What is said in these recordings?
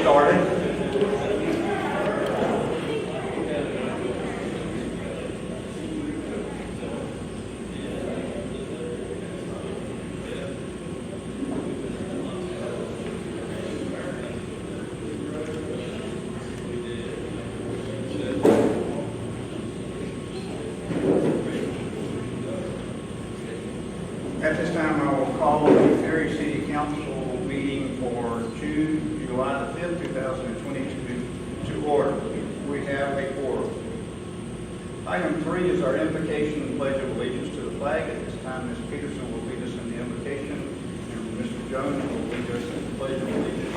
started. At this time, I will call the Perry City Council meeting for July the 5th, 2022 to order. We have a quorum. Item 3 is our invocation and pledge of allegiance to the flag. At this time, Ms. Peterson will lead us in the invocation, and Mr. Jones will lead us in the pledge of allegiance.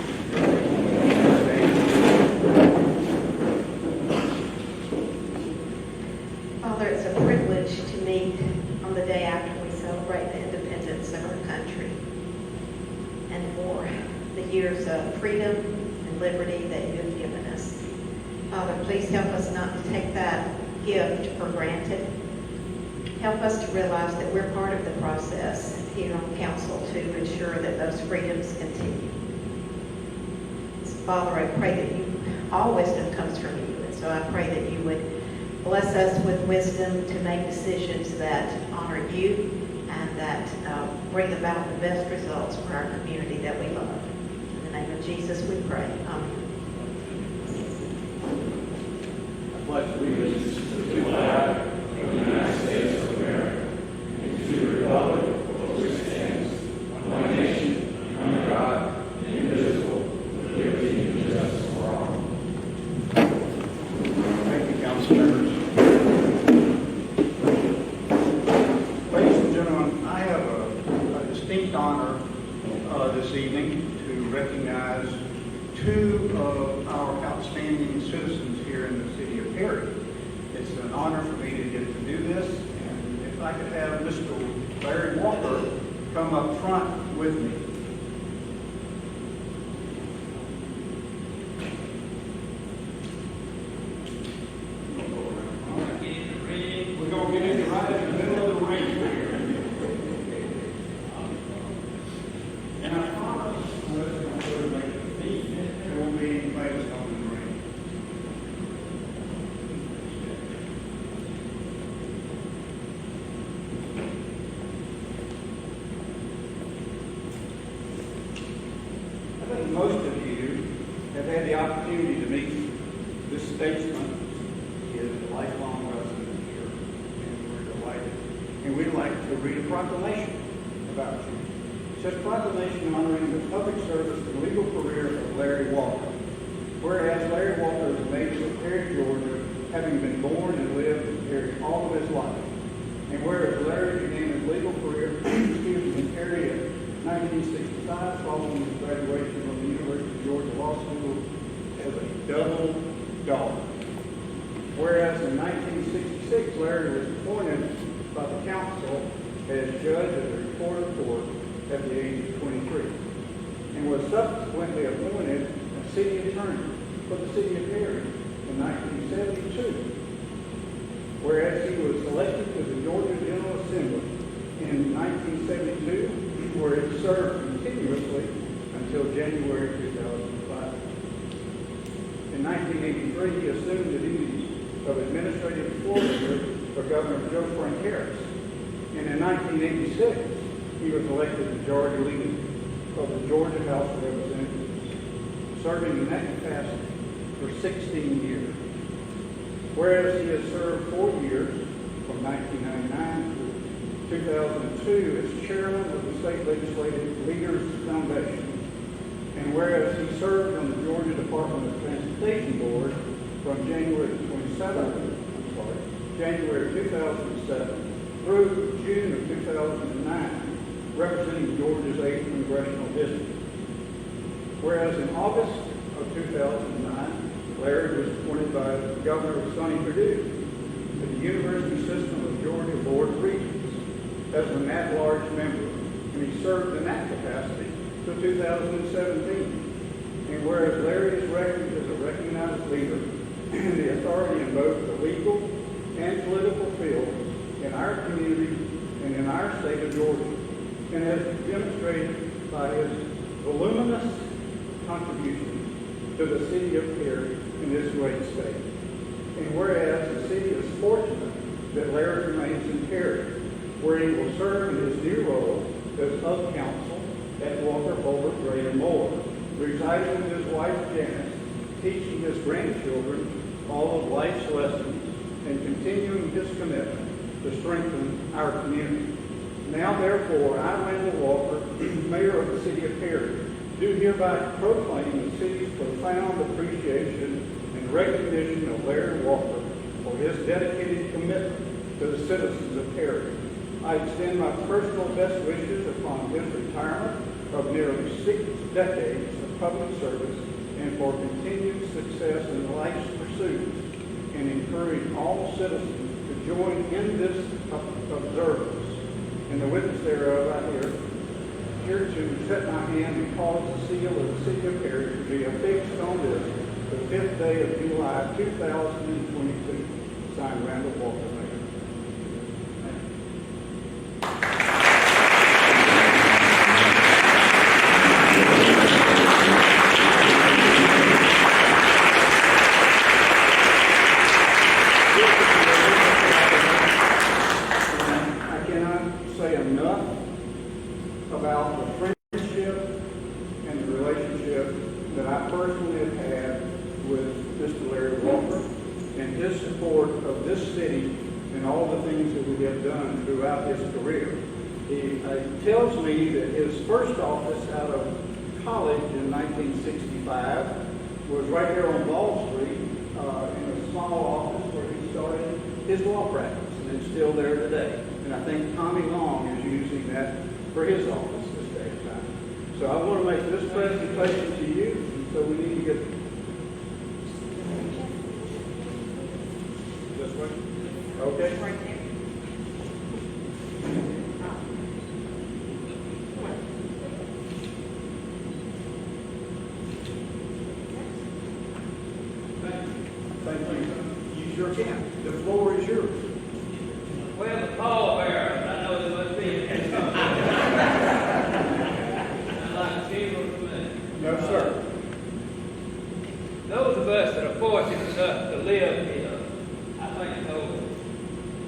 Father, it's a privilege to meet on the day after we celebrate the independence of our country and for the years of freedom and liberty that you have given us. Father, please help us not to take that gift for granted. Help us to realize that we're part of the process here on council to ensure that those freedoms continue. Father, I pray that all wisdom comes from you, and so I pray that you would bless us with wisdom to make decisions that honor you and that bring about the best results for our community that we love. In the name of Jesus we pray. Amen. I pledge allegiance to the flag of the United States of America and to the republic for which it stands, one nation, under God, indivisible, with liberty and justice for all. Thank you, council members. Ladies and gentlemen, I have a distinct honor this evening to recognize two of our outstanding citizens here in the city of Perry. It's an honor for me to get to do this, and if I could have Mr. Larry Walker come up front with me. We're going to get into right in the middle of the ring here. And I promise there won't be any place on the ring. I think most of you have had the opportunity to meet this statesman. He is a lifelong resident here, and we're delighted. And we'd like to read a proclamation about you. It says, proclamation honoring the public service and legal career of Larry Walker. Whereas Larry Walker is a native of Perry, Georgia, having been born and lived in Perry all of his life. And whereas Larry began his legal career in Perry in 1965, following his graduation from the University of Georgia Law School as a double dog. Whereas in 1966, Larry was appointed by the council as judge of the Recorder Court at the age of 23, and was subsequently appointed as city attorney for the city of Perry in 1972. Whereas he was elected to the Georgia General Assembly in 1972, where he served continuously until January 2005. In 1983, he assumed the duties of administrative floor for Governor Joe Frank Harris. And in 1986, he was elected majority leader of the Georgia House of Representatives, serving in that capacity for 16 years. Whereas he has served 4 years, from 1999 to 2002, as chairman of the State Legislative Leaders Foundation. And whereas he served on the Georgia Department of Transportation Board from January 2007 through June of 2009, representing Georgia's 8th Congressional District. Whereas in August of 2009, Larry was appointed by Governor Sonny Perdue to the University System of Georgia Board of Regents as an at-large member, and he served in that capacity till 2017. And whereas Larry is recognized as a recognized leader and the authority in both the legal and political fields in our community and in our state of Georgia, and has demonstrated by his voluminous contributions to the city of Perry in this great state. And whereas the city is fortunate that Larry remains in Perry, where he will serve in his new role as of council at Walker, Holbert, Gray, and Moore, residing with his wife Janice, teaching his grandchildren all of life's lessons, and continuing his commitment to strengthen our community. Now, therefore, I, Randall Walker, Mayor of the City of Perry, do hereby proclaim the city's profound appreciation and recognition of Larry Walker for his dedicated commitment to the citizens of Perry. I extend my personal best wishes upon his retirement of nearly 6 decades of public service and for continued success in life's pursuits, and encourage all citizens to join in this observance. And the witness thereof, I here to set my hand and cause the seal of the city of Perry to be affixed on this, the 5th day of July, 2022. Signed, Randall Walker, Mayor. I cannot say enough about the friendship and the relationship that I personally have had with Mr. Larry Walker and his support of this city and all the things that we have done throughout his career. He tells me that his first office out of college in 1965 was right there on Wall Street in a small office where he started his law practice, and it's still there today. And I think Tommy Long is using that for his office this day and time. So I want to make this presentation to you, and so we need to get this way. Okay. Right there. Thank you. You sure can. The floor is yours. Well, the pallbearers, I know there must be. I like children for me. No, sir. Those of us that are fortunate enough to live here, I think know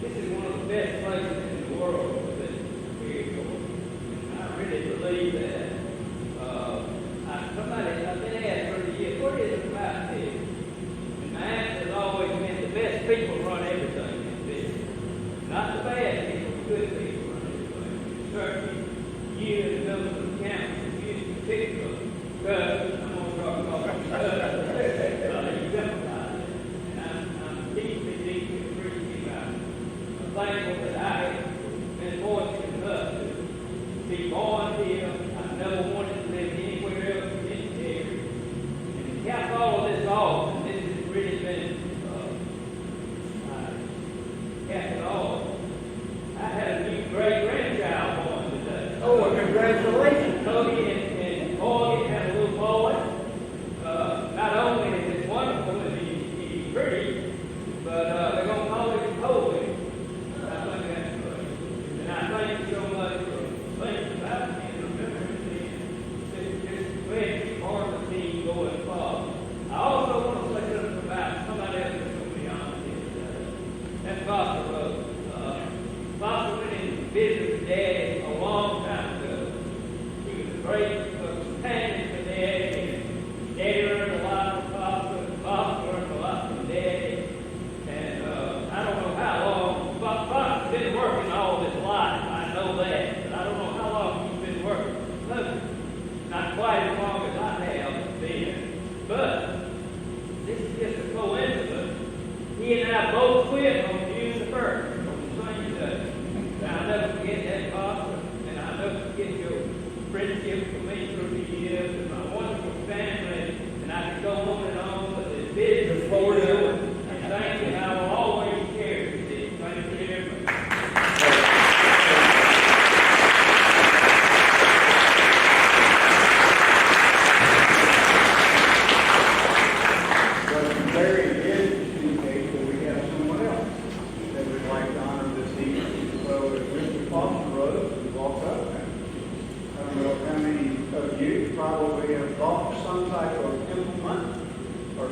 this is one of the best places in the world that we're going. I really believe that. I've been asked for the years, what is it about this? And my answer has always been the best people run everything in this. Not the bad people, the good people run everything. Certainly, you as members of the council, you in particular, because I'm going to talk about exemplified. And I'm deeply, deeply appreciative. I'm thankful that I have been fortunate enough to be born here. I've never wanted to live anywhere else in this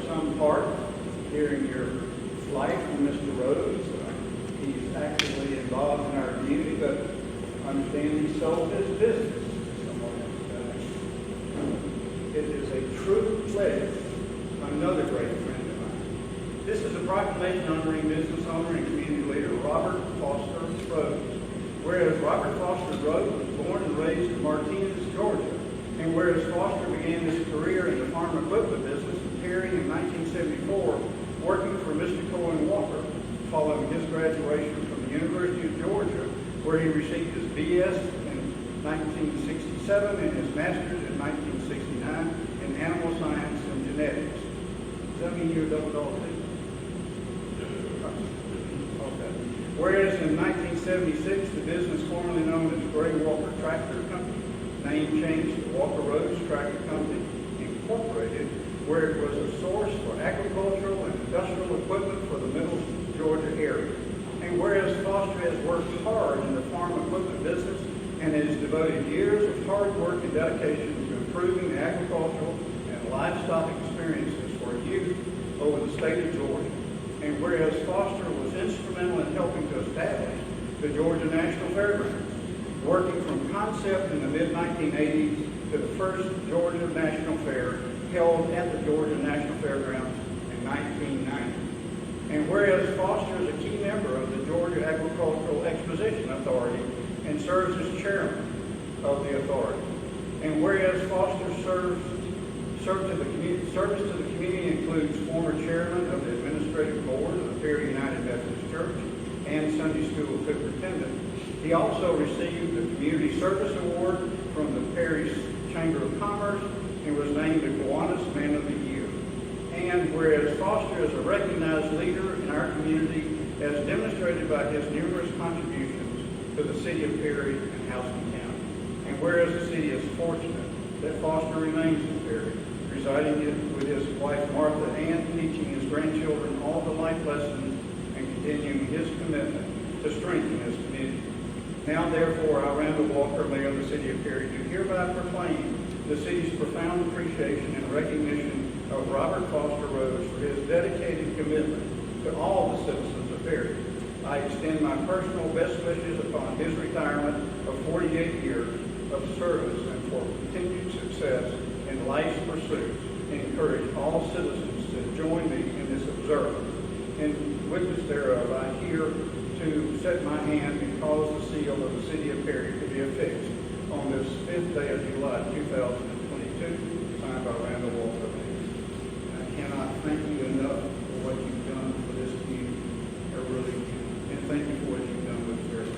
some part during your flight from Mr. Rhodes. He's actively involved in our community, but I understand he sold his business to someone else. It is a true pleasure. Another great friend of mine. This is a proclamation honoring business owner and community leader Robert Foster Rhodes. Whereas Robert Foster Rhodes was born and raised in Martinez, Georgia, and whereas Foster began his career in the farm equipment business in Perry in 1974, working for Mr. Cohen Walker, following his graduation from the University of Georgia, where he received his BS in 1967 and his master's in 1969 in animal science and genetics. Does that mean you're double dog too? Okay. Whereas in 1976, the business formerly known as Gray Walker Tractor Company, name changed to Walker Rhodes Tractor Company, Incorporated, where it was a source for agricultural and industrial equipment for the Middle Georgia area. And whereas Foster has worked hard in the farm equipment business and has devoted years of hard work and dedication to improving the agricultural and livestock experiences for youth over the state of Georgia. And whereas Foster was instrumental in helping to establish the Georgia National Fairgrounds, working from concept in the mid-1980s to the first Georgia National Fair held at the Georgia National Fairgrounds in 1990. And whereas Foster is a key member of the Georgia Agricultural Exposition Authority and serves as chairman of the authority. And whereas Foster service to the community includes former chairman of the administrative board of the Perry United Methodist Church and Sunday school superintendent. He also received the Community Service Award from the Perry Chamber of Commerce and was named the Kiwanis Man of the Year. And whereas Foster is a recognized leader in our community as demonstrated by his numerous contributions to the city of Perry and Houston County. And whereas the city is fortunate that Foster remains in Perry, residing with his wife Martha and teaching his grandchildren all the life lessons and continuing his commitment to strengthen his community. Now therefore, I, Randall Walker, Mayor of the City of Perry, do hereby proclaim the city's profound appreciation and recognition of Robert Foster Rhodes for his dedicated commitment to all the citizens of Perry. I extend my personal best wishes upon his retirement of 48 years of service and for continued success in life's pursuits, and encourage all citizens to join me in this observance. In witness thereof, I here to set my hand and cause the seal of the city of Perry to be affixed on this 5th day of July 2022, signed by Randall Walker. I cannot thank you enough for what you've done for this community. I really can. And thank you for what you've done with Perry.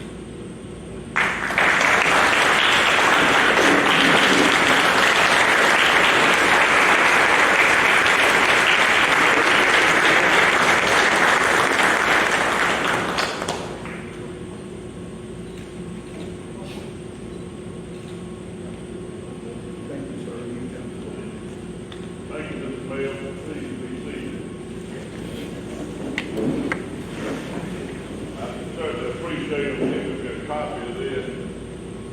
Thank you, sir. You've done for me. Thank you, Mr. Mayor. Please be seated. I certainly appreciate it when you get a copy of this,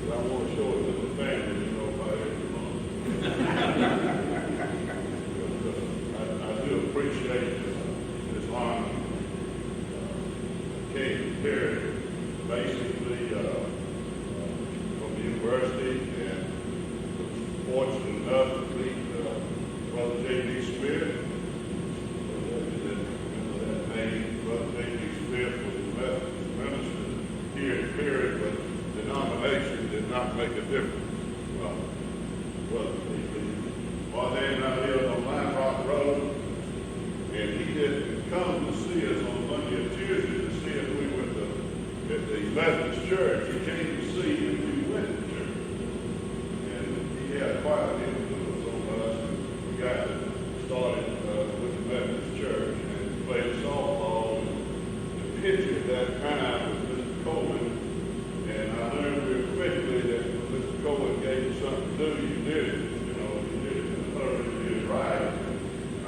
but I want to show it to the family, you know, by every month. I do appreciate this honor. Kate Perry, basically from the university, and was fortunate enough to meet Brother J.D. Smith. That name, Brother J.D. Smith was the Methodist minister here in Perry, but denomination did not make a difference. Brother J.D. One day I lived on Line Rock Road, and he didn't come to see us on Monday or Tuesday to see if we were at the Methodist church. He came to see if we went to church. And he had quite an influence on us. We got started with the Methodist church and played softball. And the pitcher at that time was Mr. Cohen. And I learned very quickly that when Mr. Cohen gave you something to do, you did it. You know, you did it in a hurry, you did it right.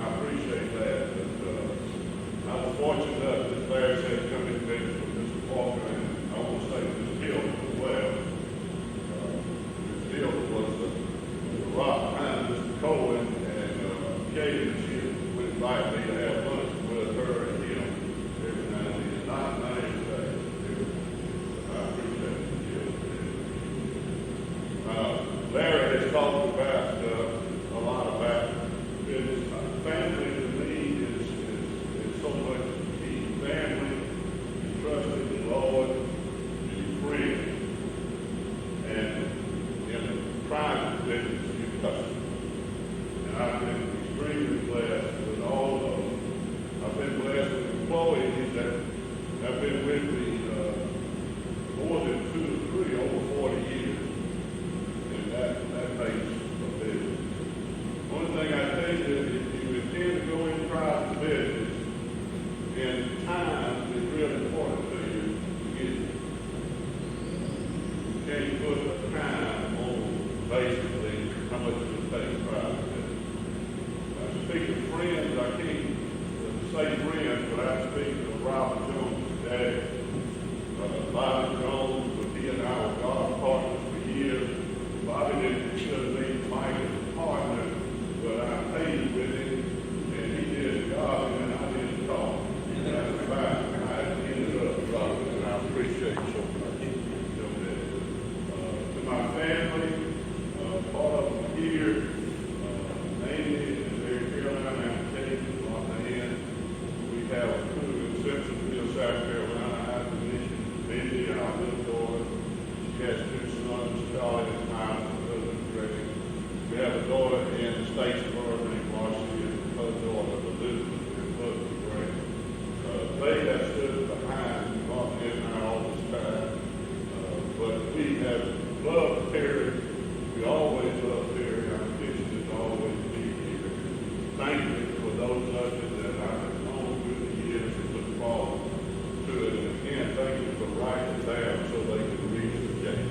I appreciate that. But I was fortunate enough that Larry said coming to visit from Mr. Walker, and I want to say Mr. Hill as well. Mr. Hill was the rock behind Mr. Cohen, and Katie, she went invite me to have lunch with her and him every now and then. Not every day. I appreciate it. Larry has talked about a lot about this. Family to me is so much key. Family, trusting the Lord, and friends, and in a private business, you custom. And I've been extremely blessed with all of them. I've been blessed with employees that have been with me more than 2 or 3 over 40 years. And that makes a difference. One thing I tell you is if you intend to go in private business, and time is really important to you to get it. You can't put a time on basically how much it will take private business. Speaking of friends, I can't say friends without speaking of Robert Jones' dad. Bobby Jones, but he and I were golf partners for years. Bobby didn't consider me Mike as a partner, but I paid with him, and he did golf, and I did talk. And that's about how it ended up, Robert, and I appreciate you so much. To my family, part of them here, Amy and Mary Caroline, I'm taking on the hand. We have a crew in Simpsonville, South Carolina, High Commission, Mindy, our little daughter. She has 2 sons, Charlie and Miles, and husband Greg. We have a daughter in Statesboro named Marcy, and her daughter Elizabeth, and husband Greg. They have stood behind Martin and I all this time. But we have loved Terry. We always love Terry. Our mission is always to be here. Thank you for those of you that I have known through the years and look forward to it. And again, thank you for writing it down so they can read it again.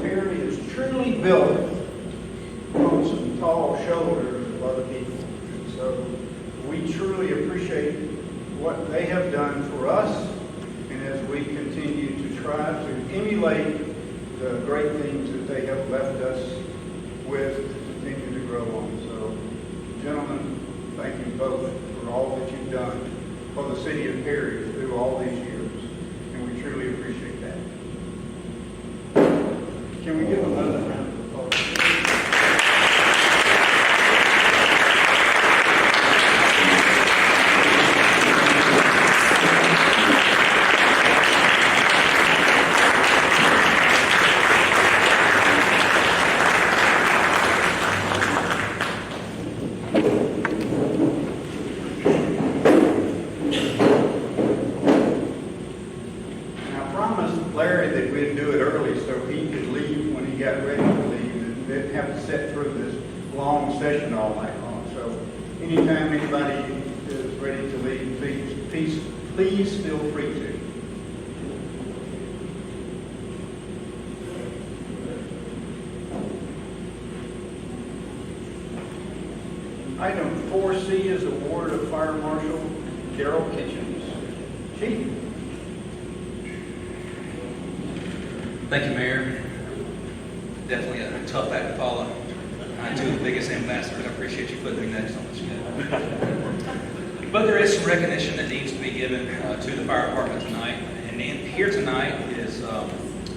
Terry is truly built on some tall shoulders of other people. And so we truly appreciate what they have done for us, and as we continue to try to emulate the great things that they have left us with to continue to grow on. So, gentlemen, thank you both for all that you've done for the city of Perry through all these years, and we truly appreciate that. Can we give another round of applause? I promised Larry that we'd do it early so he could leave when he got ready to leave and didn't have to sit through this long session all night long. So anytime anybody is ready to leave, please feel free to. Item 4C is award of Fire Marshal Daryl Kitchens. Chief. Thank you, Mayor. Definitely a tough act to follow. I'm two of the biggest ambassadors. I appreciate you putting me next on this. But there is some recognition that needs to be given to the fire department tonight. And here tonight is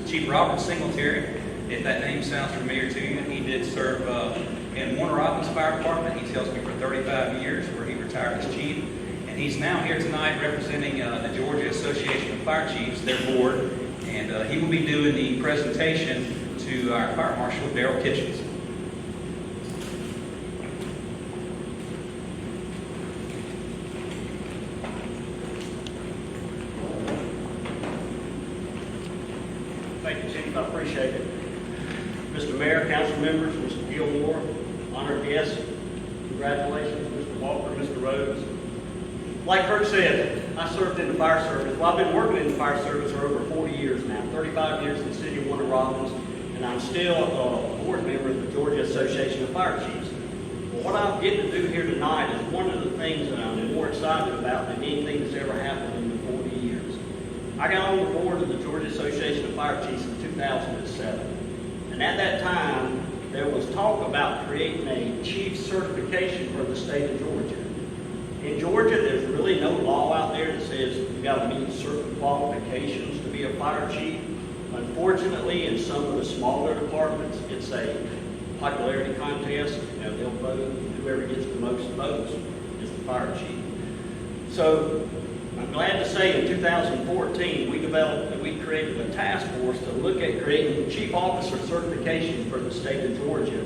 Chief Robert Singletary. If that name sounds familiar to you, he did serve in Warner Robins Fire Department. He tells me for 35 years, where he retired as chief. And he's now here tonight representing the Georgia Association of Fire Chiefs, their board. And he will be doing the presentation to our Fire Marshal, Daryl Kitchens. Thank you, Chief. I appreciate it. Mr. Mayor, council members, Mr. Gilmore, honored guests, congratulations, Mr. Walker, Mr. Rhodes. Like Kurt said, I served in the fire service. Well, I've been working in the fire service for over 40 years now, 35 years in the city of Warner Robins, and I'm still a board member of the Georgia Association of Fire Chiefs. Well, what I'm getting to do here tonight is one of the things that I'm more excited about than anything that's ever happened in the 40 years. I got on the board of the Georgia Association of Fire Chiefs in 2007, and at that time, there was talk about creating a chief certification for the state of Georgia. In Georgia, there's really no law out there that says you've got to meet certain qualifications to be a fire chief. Unfortunately, in some of the smaller departments, it's a popularity contest. You know, they'll vote, whoever gets the most votes is the fire chief. So I'm glad to say in 2014, we created a task force to look at creating chief officer certification for the state of Georgia.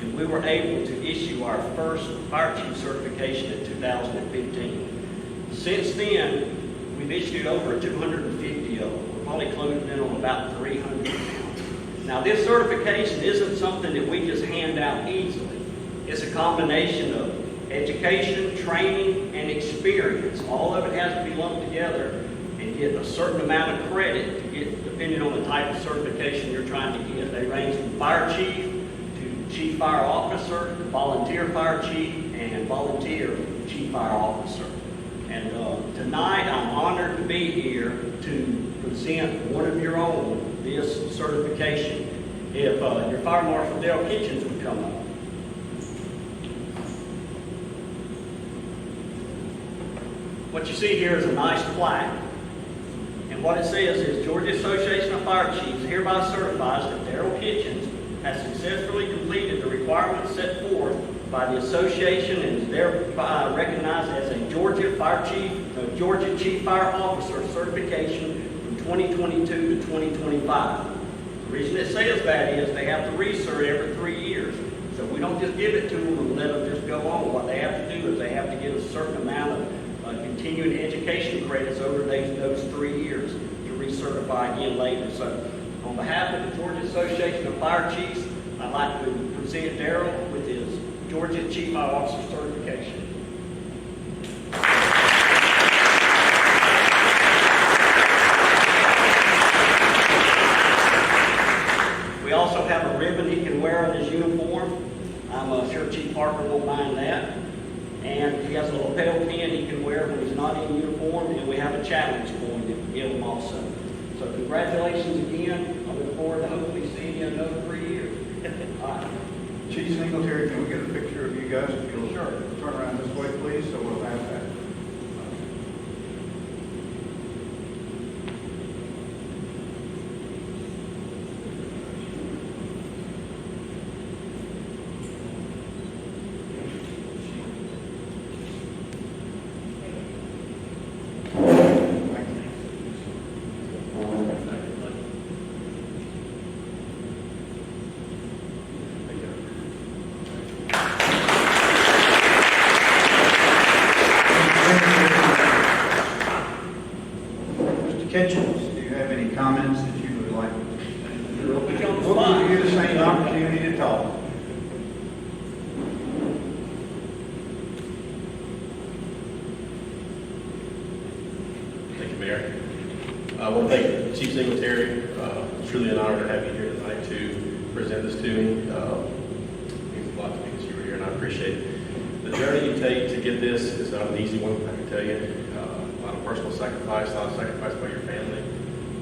And we were able to issue our first fire chief certification in 2015. Since then, we've issued over 250 of them. We're probably closing in on about 300 now. Now, this certification isn't something that we just hand out easily. It's a combination of education, training, and experience. All of it has to be lumped together and get a certain amount of credit to get, depending on the type of certification you're trying to get. They range from fire chief to chief fire officer, volunteer fire chief, and volunteer chief fire officer. And tonight, I'm honored to be here to present one of your own, this certification. If your Fire Marshal Dale Kitchens would come up. What you see here is a nice plaque. And what it says is, Georgia Association of Fire Chiefs hereby certifies that Darrell Kitchens has successfully completed the requirements set forth by the association and is thereby recognized as a Georgia Chief Fire Officer certification from 2022 to 2025. The reason it says that is they have to recert every 3 years. So we don't just give it to them and let them just go on. What they have to do is they have to get a certain amount of continuing education credits over those 3 years to recertify again later. So on behalf of the Georgia Association of Fire Chiefs, I'd like to present Darrell with his Georgia Chief Fire Officer certification. We also have a ribbon he can wear on his uniform. I'm sure Chief Parker won't mind that. And he has a lapel pin he can wear when he's not in uniform, and we have a challenge for him to give him also. So congratulations again. I look forward to hopefully seeing you in another 3 years. All right. Chief Singletary, can we get a picture of you guys? If you'll Sure. turn around this way, please, so we'll have that. Kitchens, do you have any comments that you would like? We'll put you on the We'll spot. give you the same opportunity to talk. Thank you, Mayor. I want to thank Chief Singletary. It's truly an honor to have you here tonight to present this to me. It means a lot to me that you were here, and I appreciate it. The journey you take to get this is not an easy one, I can tell you. A lot of personal sacrifice, a lot of sacrifice by your family,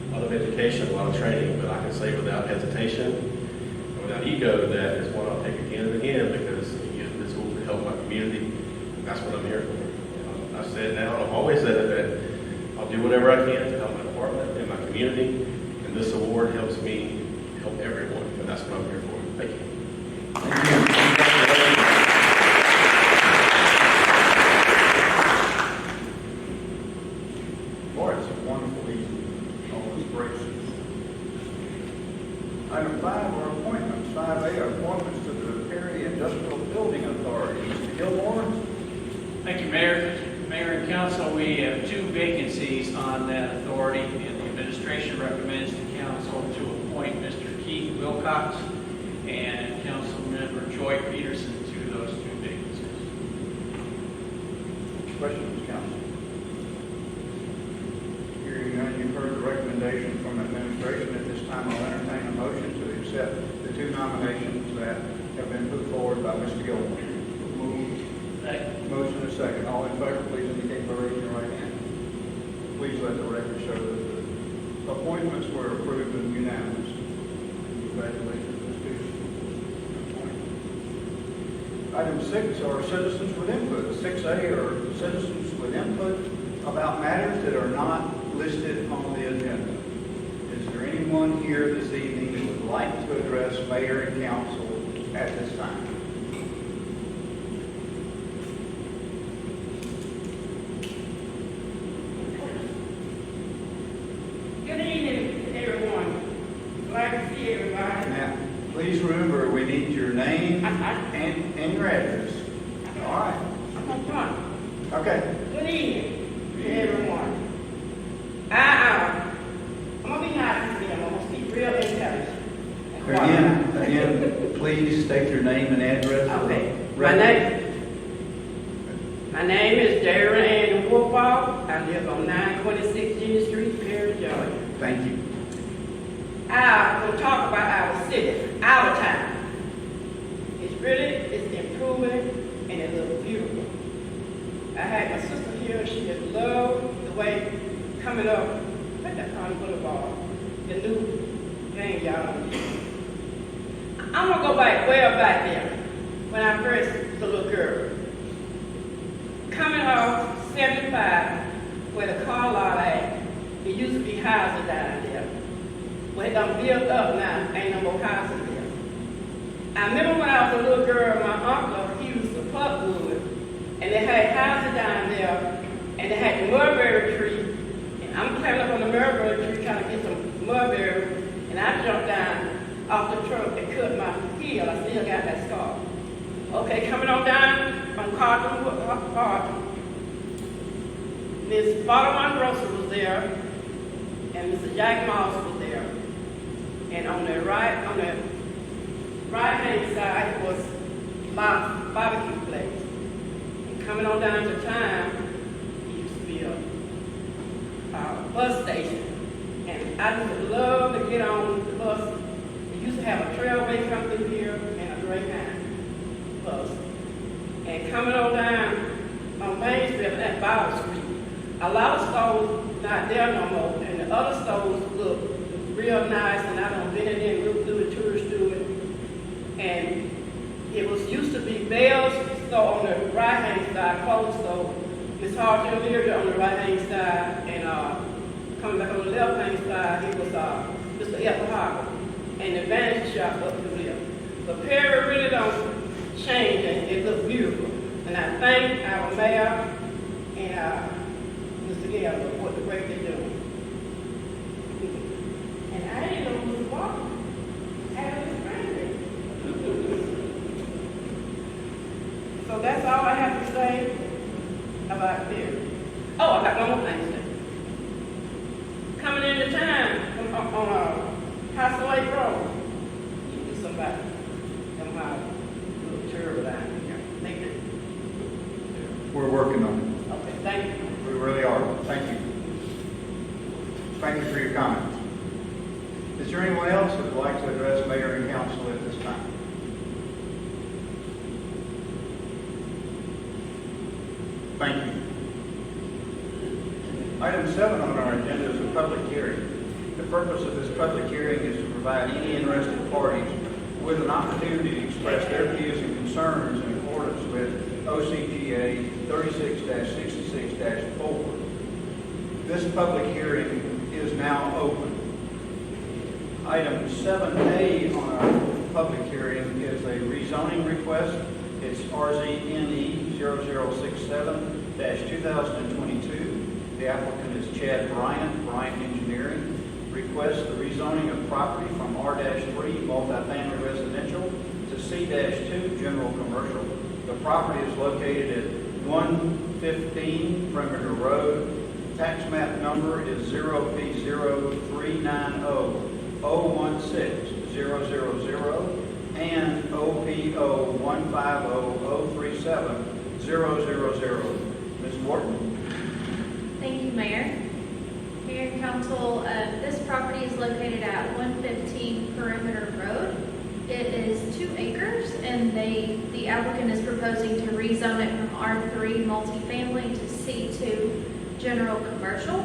a lot of education, a lot of training, but I can say without hesitation and without ego that is one I'll take again and again because this will help my community. And that's what I'm here for. I've said now, and I've always said it, that I'll do whatever I can to help my department and my community, and this award helps me help everyone, and that's what I'm here for. Thank you. Boy, it's a wonderful evening. All those graces. Item 5 are appointments. 5A, appointments to the Perry Industrial Building Authority. Mr. Gilmore? Thank you, Mayor. Mayor and Council, we have 2 vacancies on that authority, and the administration recommends the council to Wilcox and Councilmember Joy Peterson to those two vacancies. Questions, council? Hearing none, you've heard the recommendation from administration. At this time, I'll entertain a motion to accept the two nominations that have been put forward by Mr. Gilmore. Second. Motion is second. All in favor, please indicate by raising your right hand. Please let the record show that the appointments were approved and unanimous. Congratulations, Ms. Peterson. Item 6 are citizens with input. 6A are citizens with input about matters that are not listed on the agenda. Is there anyone here this evening who would like to address mayor and council at this time? Good evening, everyone. Glad to see everybody. Now, please remember, we need your name and your address. All right. I'm on front. Okay. Good evening to everyone. I'm gonna be nice to them. I'm gonna speak real intelligent. Again, please state your name and address. for the Okay. record. My name is Darren Ann Wolfall. I live on 926 Union Street, Perry, Georgia. Thank you. I will talk about our city, our town. It's improving and it looks beautiful. I had my sister here, she just loved the way coming up, what that kind of boulevard, the new thing y'all don't do. I'm gonna go back, well back there, when I first was a little girl. Coming off 75, where the car lot at, it used to be houses down there. Well, it done built up now, ain't no more houses there. I remember when I was a little girl, my uncle, he used to pluck wood, and they had houses down there, and they had the mulberry tree, and I'm climbing up on the mulberry tree trying to get some mulberry, and I jumped down off the truck and cut my heel. I still got that scar. Okay, coming on down on Carlton Park, Miss Bottom Grocer was there, and Mr. Jack Moss was there. And on the right hand side was my barbecue place. And coming on down to town, it used to be a bus station. And I used to love to get on the bus. It used to have a trailway come through here and a Greyhound bus. And coming on down on Main Street, that Bowles Street, a lot of stores not there no more, and the other stores look real nice, and I done been in there and looked through the tourist through it. And it was used to be Bell's store on the right-hand side, clothes store. Miss Harvey O'Leary on the right-hand side, and coming back on the left-hand side, it was Mr. Ethel Harper, and the vanity shop up through there. But Perry really don't change, and it looks beautiful. And I thank our mayor and Mr. Gale for what the work they're doing. And I didn't know who was walking. I was friendly. So that's all I have to say about Perry. Oh, I got one more thing to say. Coming into town on Castle Lake Road, you do somebody come out little turtle down here. Make it. We're working on Okay, thank you. it. We really are. Thank you. Thank you for your comments. Is there anyone else who would like to address mayor and council at this time? Thank you. Item 7 on our agenda is a public hearing. The purpose of this public hearing is to provide any interested parties with an opportunity to express their views and concerns in accordance with OCGA 36-66-4. This public hearing is now open. Item 7A on our public hearing is a rezoning request. It's RZNE 0067-2022. The applicant is Chad Bryant Engineering. Requests the rezoning of property from R-3 multifamily residential to C-2 general commercial. The property is located at 115 Perimeter Road. Tax map number is 0P0390016. and OPO 150-037-000. Ms. Morton? Thank you, Mayor. Mayor and Council, this property is located at 115 Perimeter Road. It is 2 acres, and the applicant is proposing to rezone it from R3 multifamily to C2 general commercial.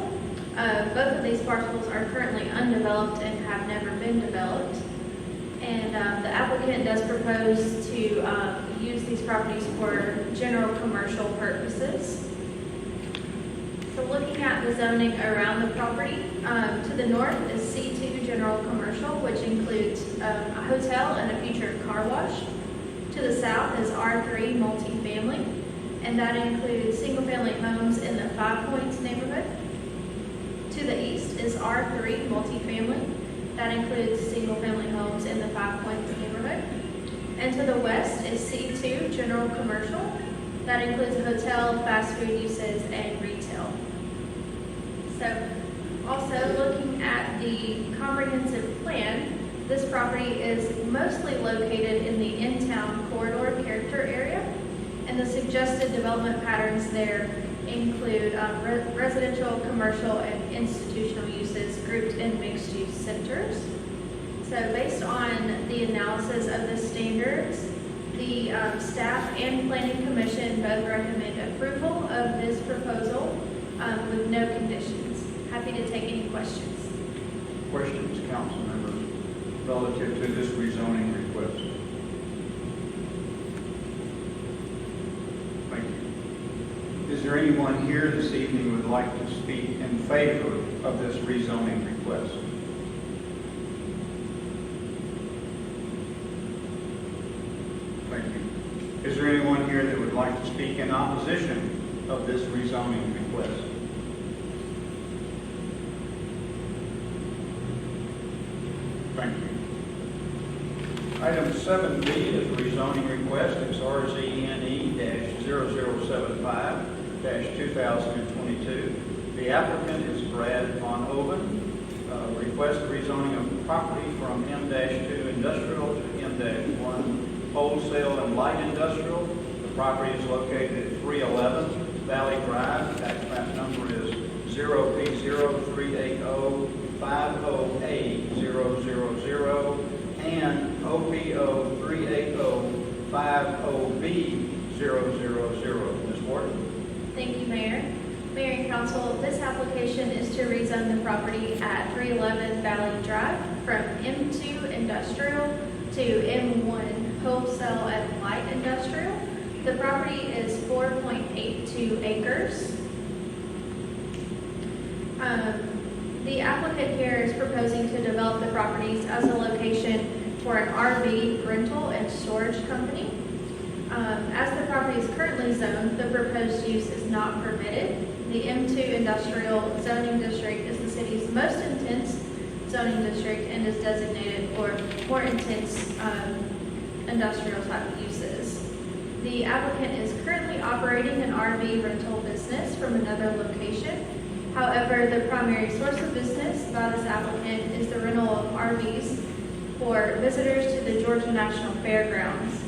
Both of these parcels are currently undeveloped and have never been developed. And the applicant does propose to use these properties for general commercial purposes. So looking at the zoning around the property, to the north is C2 general commercial, which includes a hotel and a future car wash. To the south is R3 multifamily, and that includes single-family homes in the 5 Points neighborhood. To the east is R3 multifamily. That includes single-family homes in the 5 Points neighborhood. And to the west is C2 general commercial. That includes a hotel, fast food uses, and retail. So, also looking at the comprehensive plan, this property is mostly located in the in-town corridor character area, and the suggested development patterns there include residential, commercial, and institutional uses grouped in mixed-use centers. So based on the analysis of the standards, the staff and planning commission both recommend approval of this proposal with no conditions. Happy to take any questions. Questions, council members, relative to this rezoning request? Thank you. Is there anyone here this evening who would like to speak in favor of this rezoning request? Thank you. Is there anyone here that would like to speak in opposition of this rezoning request? Thank you. Item 7B is a rezoning request. It's RZNE-0075-2022. The applicant is Brad Von Oven. Request rezoning of property from M-2 industrial to M-1 wholesale and light industrial. The property is located at 311 Valley Drive. Tax map number is 0P038050A000 and OPO 38050B000. Ms. Wharton? Thank you, Mayor. Mayor and Council, this application is to rezone the property at 311 Valley Drive from M2 industrial to M1 wholesale and light industrial. The property is 4.82 acres. The applicant here is proposing to develop the properties as a location for an RV rental and storage company. As the property is currently zoned, the proposed use is not permitted. The M2 industrial zoning district is the city's most intense zoning district and is designated for more intense industrial type uses. The applicant is currently operating an RV rental business from another location. However, the primary source of business by this applicant is the rental of RVs for visitors to the Georgia National Fairgrounds.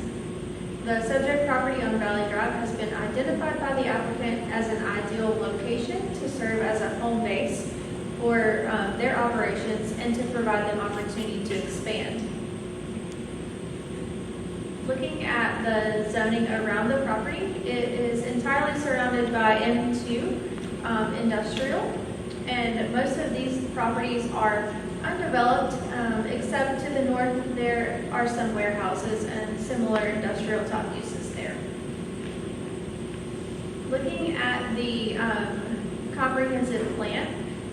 The subject property on Valley Drive has been identified by the applicant as an ideal location to serve as a home base for their operations and to provide them opportunity to expand. Looking at the zoning around the property, it is entirely surrounded by M2 industrial, and most of these properties are undeveloped, except to the north there are some warehouses and similar industrial type uses there. Looking at the comprehensive plan,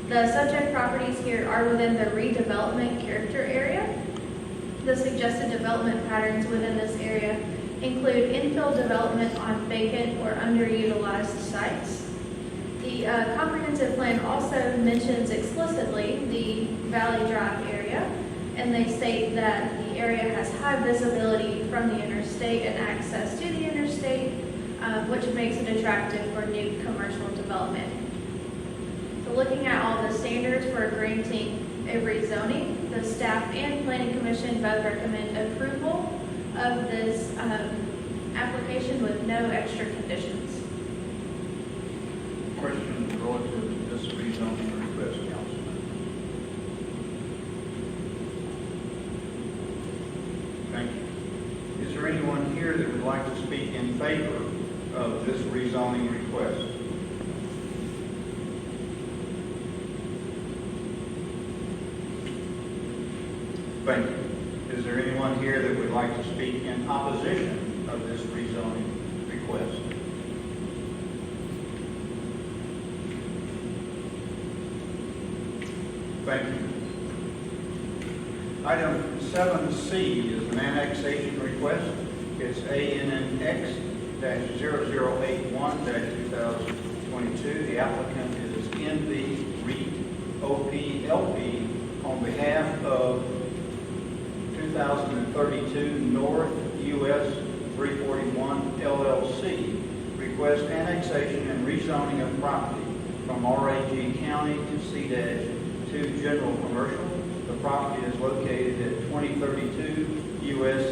the subject properties here are within the redevelopment character area. The suggested development patterns within this area include infill development on vacant or underutilized sites. The comprehensive plan also mentions explicitly the Valley Drive area, and they state that the area has high visibility from the interstate and access to the interstate, which makes it attractive for new commercial development. So looking at all the standards for granting a rezoning, the staff staff and planning commission both recommend approval of this application with no extra conditions. Questions relative to this rezoning request, Councilman? Thank you. Is there anyone here that would like to speak in favor of this rezoning request? Thank you. Is there anyone here that would like to speak in opposition of this rezoning request? Thank you. Item 7C is an annexation request. It's ANNX-0081-2022. The applicant is NV REIT OPLP on behalf of 2032 North US 341 LLC. Request annexation and rezoning of property from RAG County to C-2 General Commercial. The property is located at 2032 US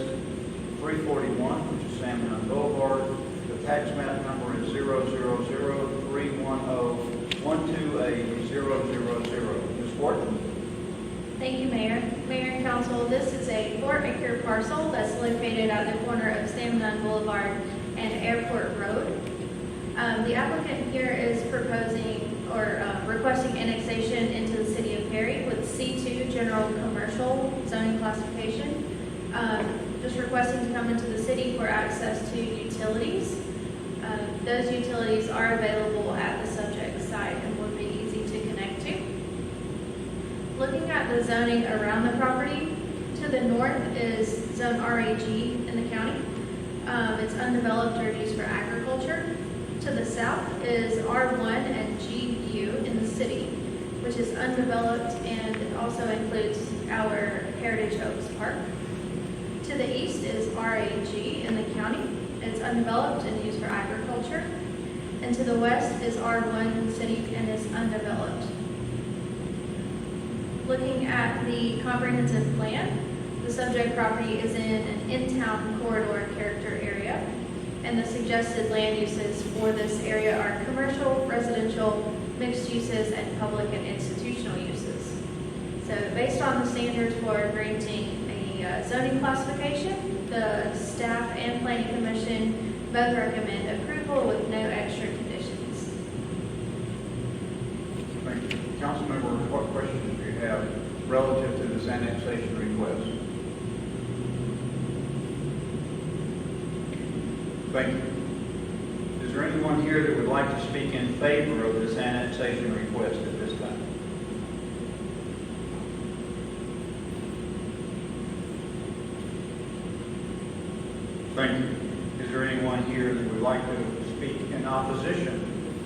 341, which is Salmon Run Boulevard. The tax map number is 00031012800. Ms. Wharton? Thank you, Mayor. Mayor and Council, this is a 4-acre parcel that's located at the corner of Salmon Run Boulevard and Airport Road. The applicant here is proposing or requesting annexation into the city of Perry with C2 General Commercial zoning classification. Just requesting to come into the city for access to utilities. Those utilities are available at the subject site and would be easy to connect to. Looking at the zoning around the property, to the north is zone RAG in the county. It's undeveloped or used for agriculture. To the south is R1 and GU in the city, which is undeveloped, and it also includes our Heritage Oaks Park. To the east is RAG in the county. It's undeveloped and used for agriculture. And to the west is R1 in the city and is undeveloped. Looking at the comprehensive plan, the subject property is in an in-town corridor character area, and the suggested land uses for this area are commercial, residential, mixed uses, and public and institutional uses. So based on the standards for granting a zoning classification, the staff and planning commission both recommend approval with no extra conditions. Thank you. Councilmember, what questions do you have relative to this annexation request? Thank you. Is there anyone here that would like to speak in favor of this annexation request at this time? Thank you. Is there anyone here that would like to speak in opposition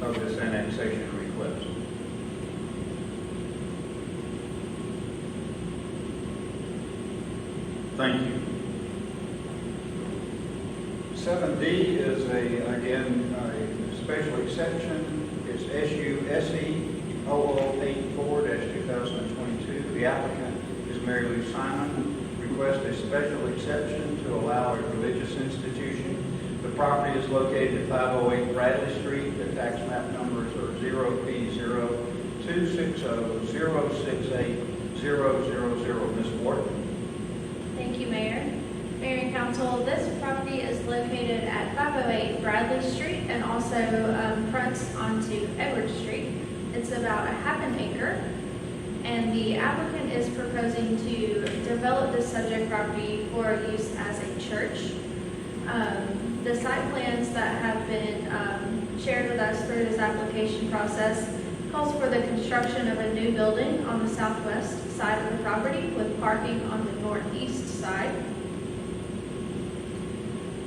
of this annexation request? Thank you. 7D is again, a special exception. It's SUSE 0084-2022. The applicant is Mary Lou Simon. Request a special exception to allow a religious institution. The property is located at 508 Bradley Street. The tax map numbers are 0P0260068000. Ms. Wharton? Thank you, Mayor. Mayor and Council, this property is located at 508 Bradley Street and also fronts onto Edward Street. It's about a half an acre, and the applicant is proposing to develop this subject property for use as a church. The site plans that have been shared with us through this application process calls for the construction of a new building on the southwest side of the property with parking on the northeast side.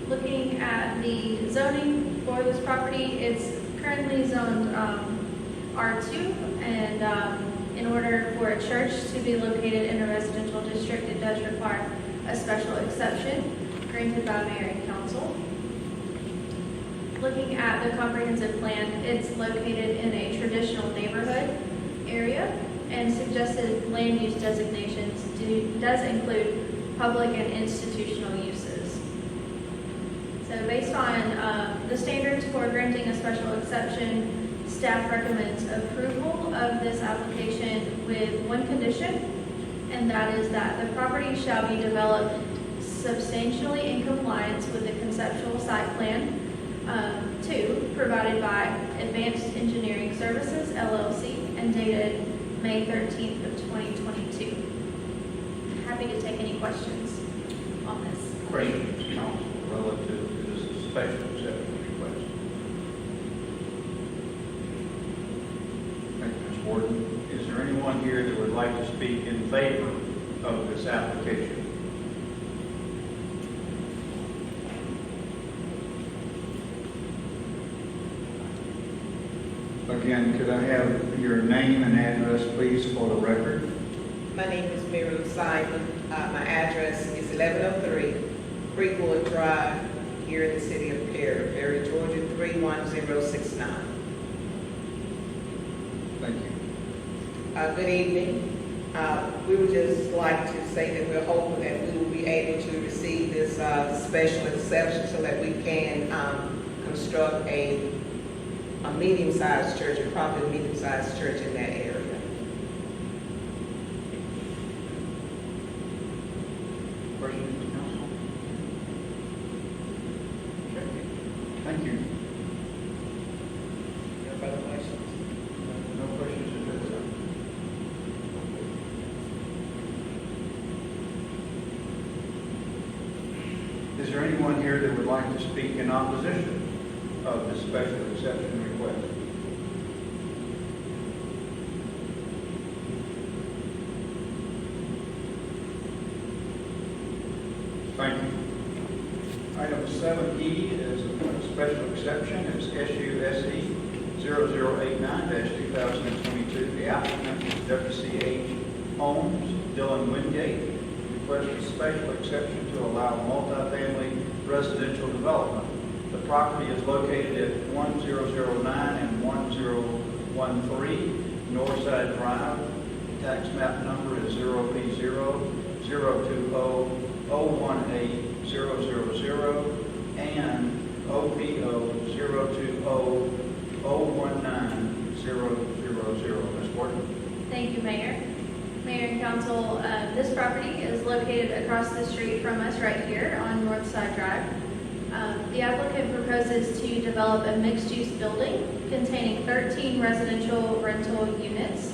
Looking at the zoning for this property, it's currently zoned R2, and in order for a church to be located in a residential district, it does require a special exception granted by Mayor and Council. Looking at the comprehensive plan, it's located in a traditional neighborhood area, and suggested land use designations does include public and institutional uses. So based on the standards for granting a special exception, staff recommends approval of this application with one condition, and that is that the property shall be developed substantially in compliance with the conceptual site plan, 2, provided by Advanced Engineering Services, LLC, and dated May 13th of 2022. Happy to take any questions on this. Questions, council, relative to this special exception request? Thank you, Ms. Warden. Is there anyone here that would like to speak in favor of this application? Again, could I have your name and address, please, for the record? My name is Mary Lou Simon. My address is 1103 Creekwood Drive here in the city of Perry, Georgia 31069. Thank you. Good evening. We would just like to say that we're hoping that we will be able to receive this special exception so that we can construct a medium-sized church, a probably medium-sized church in that area. Questions, council? Okay. Thank you. No further questions? No questions at this time. Is there anyone here that would like to speak in opposition of the special exception request? Thank you. Item 7E is a special exception. It's SUSE 0089-2022. The applicant is WCH Homes, Dylan Wingate. Requests a special exception to allow multifamily residential development. The property is located at 1009 and 1013 Northside Drive. The tax map number is 0P0-020-018-000 and OPO-020-019-000. Ms. Gordon? Thank you, Mayor. Mayor and Council, this property is located across the street from us right here on Northside Drive. The applicant proposes to develop a mixed-use building containing 13 residential rental units.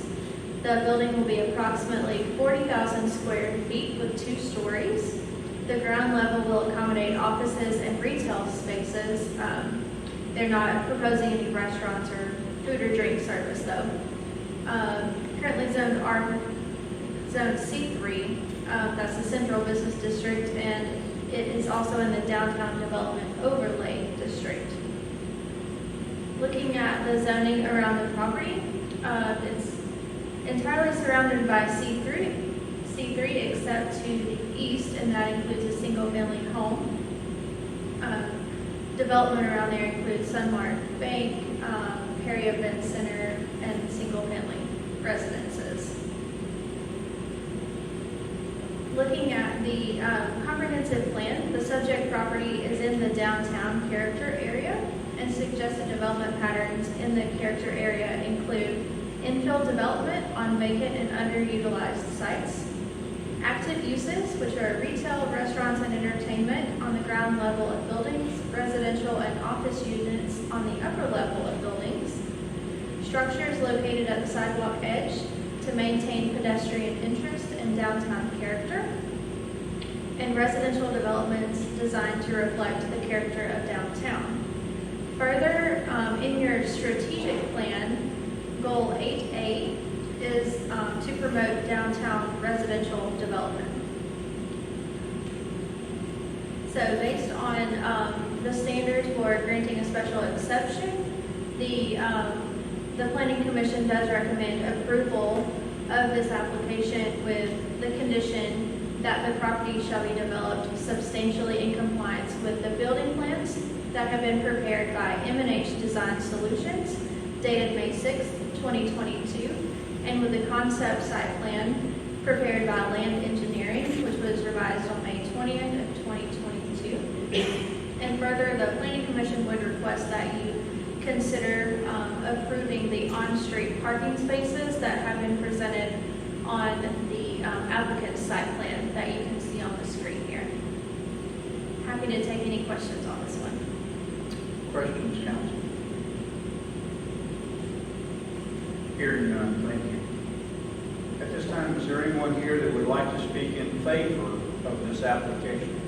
The building will be approximately 40,000 square feet with 2 stories. The ground level will accommodate offices and retail spaces. They're not proposing any restaurants or food or drink service though. Currently zoned C3, that's the Central Business District, and it is also in the Downtown Development Overlay District. Looking at the zoning around the property, it's entirely surrounded by C3 except to the east, and that includes a single-family home. Development around there includes Sunmark Bank, Perry Event Center, and single-family residences. Looking at the comprehensive plan, the subject property is in the downtown character area, and suggested development patterns in the character area include infill development on vacant and underutilized sites, active uses, which are retail, restaurants, and entertainment on the ground level of buildings, residential and office units on the upper level of buildings, structures located at the sidewalk edge to maintain pedestrian interest and downtown character, and residential developments designed to reflect the character of downtown. Further, in your strategic plan, Goal 8A is to promote downtown residential development. So based on the standards for granting a special exception, the Planning Commission does recommend approval of this application with the condition that the property shall be developed substantially in compliance with the building plans that have been prepared by M&H Design Solutions, dated May 6, 2022, and with the concept site plan prepared by Land Engineering, consider approving the on-street parking spaces that have been presented on the applicant's site plan that you can see on the screen here. Happy to take any questions on this one. Questions, council? Hearing none, thank you. At this time, is there anyone here that would like to speak in favor of this application?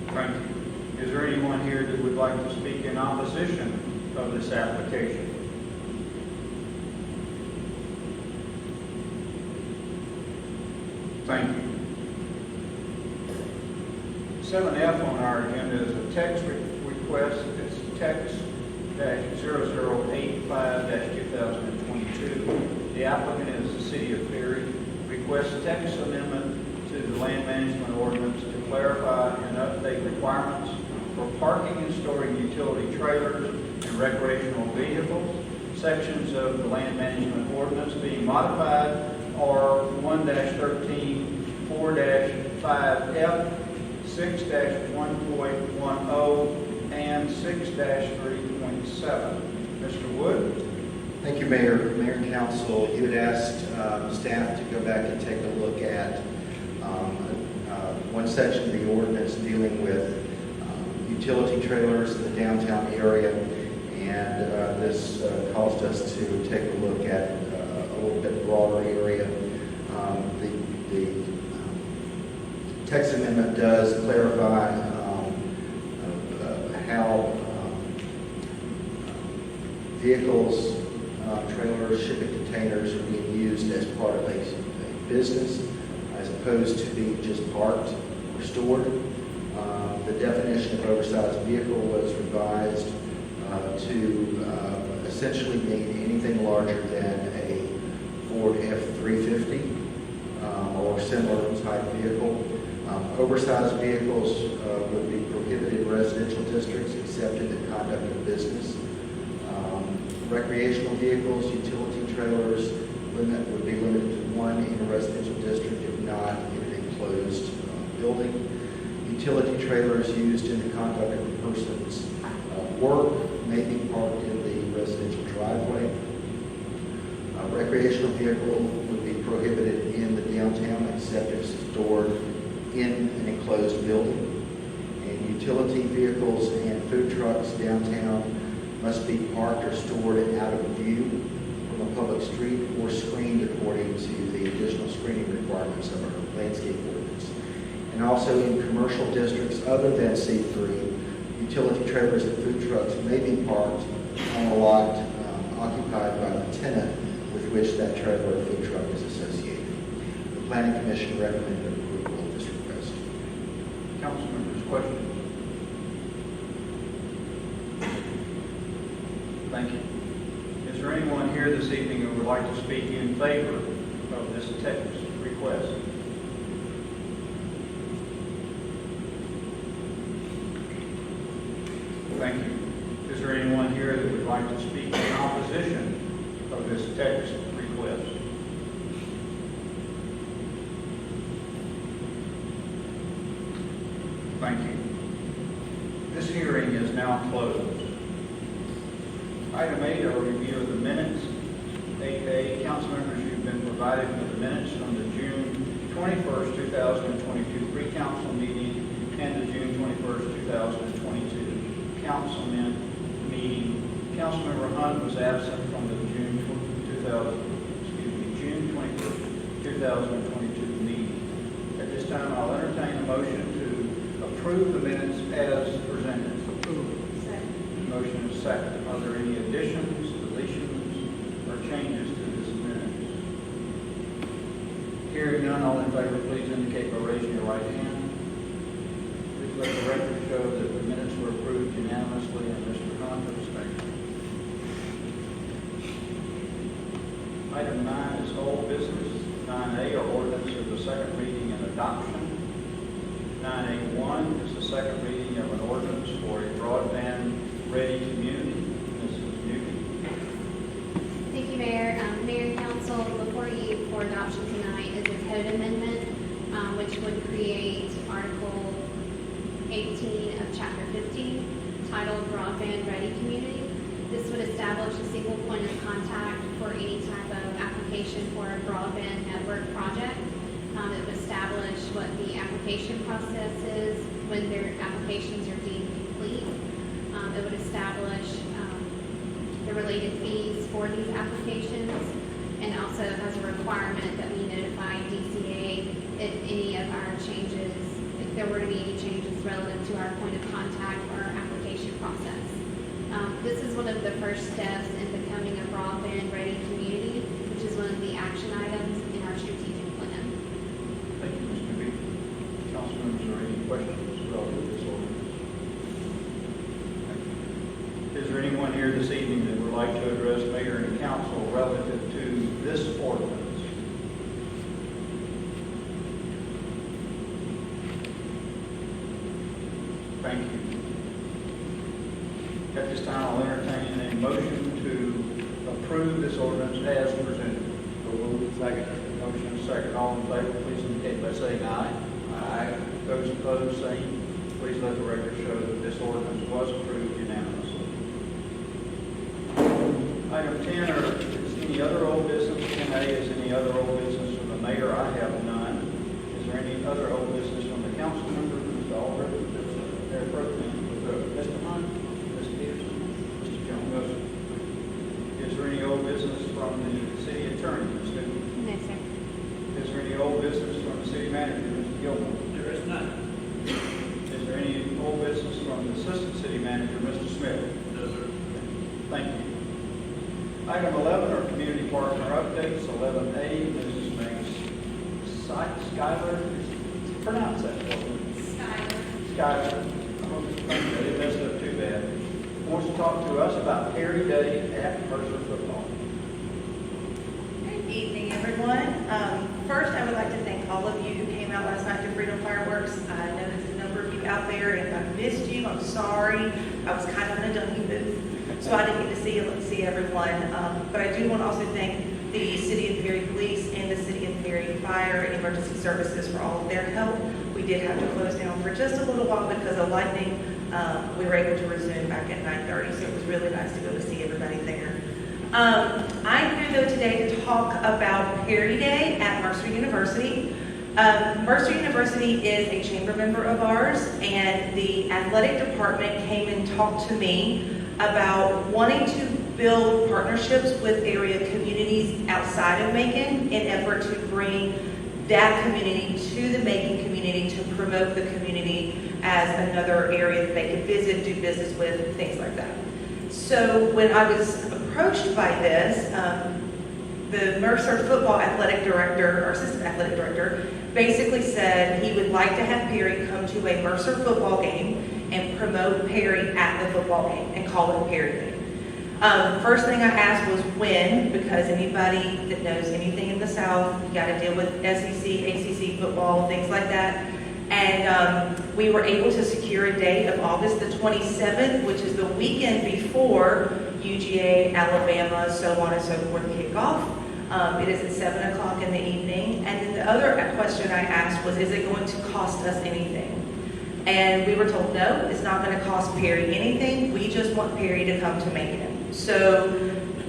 Thank you. Is there anyone here that would like to speak in opposition of this application? Thank you. 7F on our agenda is a text request. It's text -0085-2022. The applicant is the City of Perry. Requests text amendment to the land management ordinance to clarify and update requirements for parking and storing utility trailers and recreational vehicles. Sections of the land management ordinance being modified are 1-13, 4-5F, 6-1.10, and 6-3.7. Mr. Wood? Thank you, Mayor. Mayor and Council, you had asked staff to go back and take a look at one section of the ordinance dealing with utility trailers in the downtown area, and this caused us to take a look at a little bit broader area. The text amendment does clarify how vehicles, trailers, shipping containers are being used as part of a business as opposed to being just parked or stored. The definition of oversized vehicle was revised to essentially mean anything larger than a Ford F-350 or similar type vehicle. Oversized vehicles would be prohibited in residential districts except in the conduct of business. Recreational vehicles, utility trailers would be limited to one in a residential district, if not in an enclosed building. Utility trailers used in the conduct of a person's work may be parked in the residential driveway. Recreational vehicle would be prohibited in the downtown except if stored in an enclosed building. And utility vehicles and food trucks downtown must be parked or stored out of view from a public street or screened according to the additional screening requirements of our landscape ordinance. And also in commercial districts other than C3, utility trailers and food trucks may be parked on a lot occupied by the tenant with which that trailer or food truck is associated. The Planning Commission recommended approval of this request. Council members, questions? Thank you. Is there anyone here this evening who would like to speak in favor of this text request? Thank you. Is there anyone here that would like to speak in opposition of this text request? Thank you. This hearing is now closed. Item 8, a review of the minutes. 8A, council members, you've been provided with the minutes from the June 21st, 2022 pre-council meeting and the June 21st, 2022 councilman meeting. Councilmember Hunt was absent from the June 21st, 2022 meeting. At this time, I'll entertain a motion to approve the minutes as presented. Motion is second. Are there any additions, deletions, or changes to this minutes? Hearing none, all in favor, please indicate by raising your right hand. Please let the record show that the minutes were approved unanimously and Mr. Hunt abstained. Item 9 is old business. 9A are ordinance of the second reading and adoption. 9A1 is the second reading of an ordinance for a broadband-ready community. Mrs. Newby. Thank you, Mayor. Mayor and Council, before you for adoption tonight is a code amendment, which would create Article 18 of Chapter 15, titled Broadband Ready Community. This would establish a single point of contact for any type of application for a broadband network project. It would establish what the application process is when their applications are deemed complete. It would establish the related fees for these applications, and also has a requirement that we notify DCA if any of our changes, if there were to be any changes relative to our point of contact or our application process. This is one of the first steps in becoming a broadband-ready community, which is one of the action items in our strategic plan. Thank you, Ms. McBee. Councilmembers, are there any questions relative to this ordinance? Is there anyone here this evening that would like to address mayor and council relative to this ordinance? Thank you. At this time, I'll entertain a motion to approve this ordinance as presented. Second. Motion and second. All in favor, please indicate by saying aye. Aye. Those opposed, same. Please let the record show that this ordinance was approved unanimously. Item 10 is any other old business. 10A is any other old business from the mayor. I have none. Is there any other old business from the council member? Mr. Albert, Mayor Pro Tem, Mr. Hunt, Ms. Peterson, Mr. Jones. Is there any old business from the city attorney, Ms. Newton? No, sir. Is there any old business from the city manager, Mr. Gilmore? There is none. Is there any old business from the assistant city manager, Mr. Smith? No, sir. Thank you. Item 11 are community partner updates. 11A, Mrs. Meg Schuyler, pronounce that for me. Schuyler. I didn't mess it up too bad. Wants to talk to us about Perry Day at Mercer Football. Good evening, everyone. First, I would like to thank all of you who came out last night to Freedom Fireworks. I know there's a number of you out there, and if I missed you, I'm sorry. I was kind of in a dummy booth, so I didn't get to see everyone. But I do want to also thank the City of Perry Police and the City of Perry Fire and Emergency Services for all of their help. We did have to close down for just a little while because of lightning. We were able to resume back at 9:30, so it was really nice to go to see everybody there. I'm here though today to talk about Perry Day at Mercer University. Mercer University is a chamber member of ours, and the athletic department came and talked to me about wanting to build partnerships with area communities outside of Macon in effort to bring that community to the Macon community to promote the community as another area that they could visit, do business with, things like that. So when I was approached by this, the Mercer football athletic director, or assistant athletic director, basically said he would like to have Perry come to a Mercer football game and promote Perry at the football game and call it Perry Day. First thing I asked was when, because anybody that knows anything in the South, you got to deal with SEC, ACC football, things like that. And we were able to secure a date of August the 27th, which is the weekend before UGA, Alabama, so on and so forth kickoff. It is at 7 o'clock in the evening. And then the other question I asked was, is it going to cost us anything? And we were told, no, it's not going to cost Perry anything. We just want Perry to come to Macon. So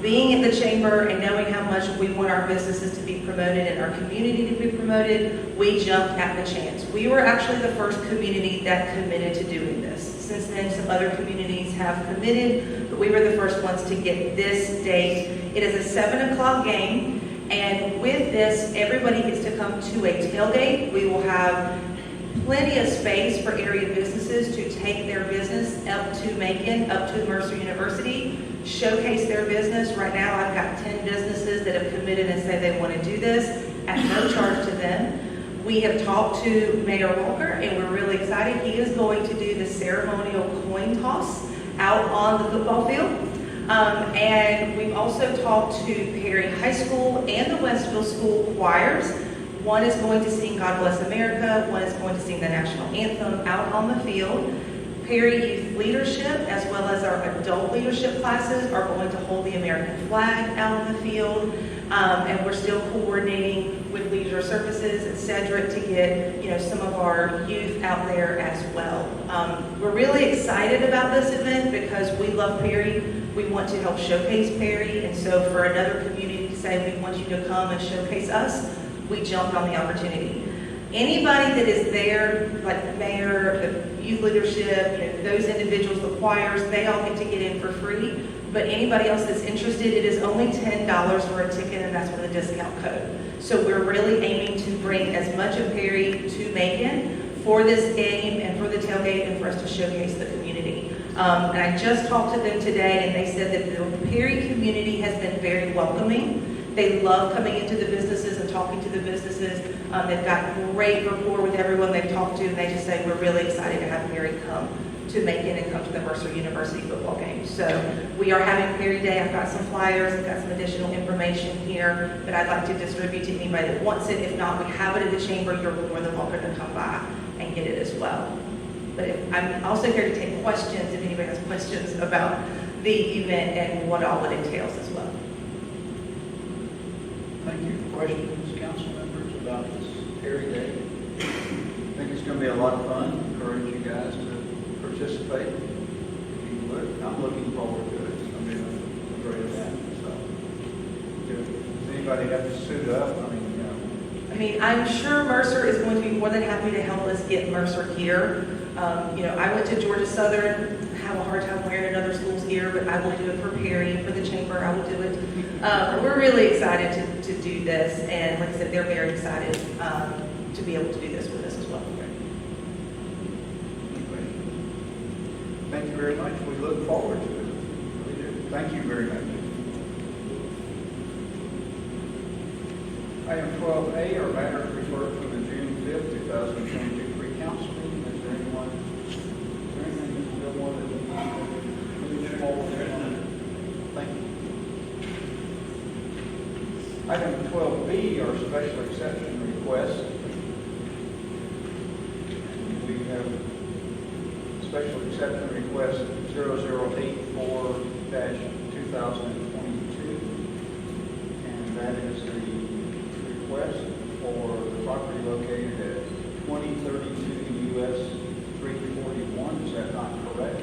being in the chamber and knowing how much we want our businesses to be promoted and our community to be promoted, we jumped at the chance. We were actually the first community that committed to doing this. Since then, some other communities have committed, but we were the first ones to get this date. It is a 7 o'clock game, and with this, everybody gets to come to a tailgate. We will have plenty of space for area businesses to take their business up to Macon, up to Mercer University, showcase their business. Right now, I've got 10 businesses that have committed and say they want to do this at no charge to them. We have talked to Mayor Walker, and we're really excited. He is going to do the ceremonial coin toss out on the football field. And we've also talked to Perry High School and the Westville School choirs. One is going to sing God Bless America, one is going to sing the national anthem out on the field. Perry Youth Leadership, as well as our adult leadership classes, are going to hold the American flag out in the field. And we're still coordinating with Leisure Services and Cedric to get, some of our youth out there as well. We're really excited about this event because we love Perry. We want to help showcase Perry. And so for another community to say, we want you to come and showcase us, we jumped on the opportunity. Anybody that is there, like the mayor, the youth leadership, those individuals, the choirs, they all get to get in for free. But anybody else that's interested, it is only $10 for a ticket, and that's with a discount code. So we're really aiming to bring as much of Perry to Macon for this game and for the tailgate and for us to showcase the community. And I just talked to them today, and they said that the Perry community has been very welcoming. They love coming into the businesses and talking to the businesses. They've got great rapport with everyone they've talked to, and they just say, we're really excited to have Perry come to Macon and come to the Mercer University football game. So we are having Perry Day. I've got some flyers, I've got some additional information here that I'd like to distribute to anybody that wants it. If not, we have it at the chamber. You're more than welcome to come by and get it as well. But I'm also here to take questions if anybody has questions about the event and what all it entails as well. Thank you. Questions, council members, about this Perry Day? I think it's going to be a lot of fun. Encourage you guys to participate. If you would, I'm looking forward to it. It's going to be a great event. So, does anybody have to suit up? I mean, I'm sure Mercer is going to be more than happy to help us get Mercer gear. I went to Georgia Southern, have a hard time wearing another school's gear, but I will do it for Perry, for the chamber, I will do it. We're really excited to do this, and like I said, they're very excited to be able to do this with us as well. Thank you very much. We look forward to it. We do. Thank you very much. Item 12A are matters referred from the June 5th, 2022 pre-council meeting. Is there anything, Mr. Gilmore, that we need to move forward? Thank you. Item 12B are special exception requests. We have special exception request 0084-2022, and that is the request for the property located at 2032 US 341. Is that not correct?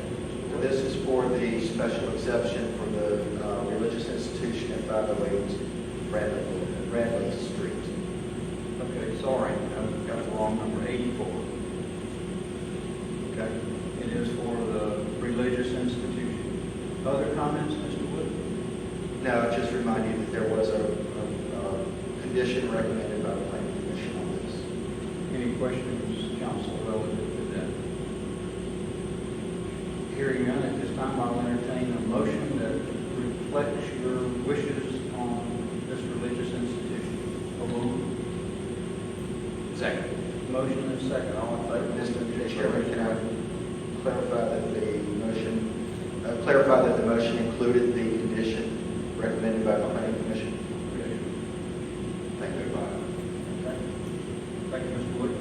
This is for the special exception for the religious institution at 508 Bradley Street. Okay, sorry, I've got the wrong number, 84. Okay, it is for the religious institution. Other comments, Mr. Wood? No, just remind you that there was a condition recommended by the planning commission on this. Any questions, council, relative to that? Hearing none, at this time I'll entertain a motion that reflects your wishes on this religious institution. A move. Second. Motion and second, all in favor? Mr. Chairman, can I clarify that the motion included the condition recommended by the planning commission? Thank you. Okay. Thank you, Mr. Wood.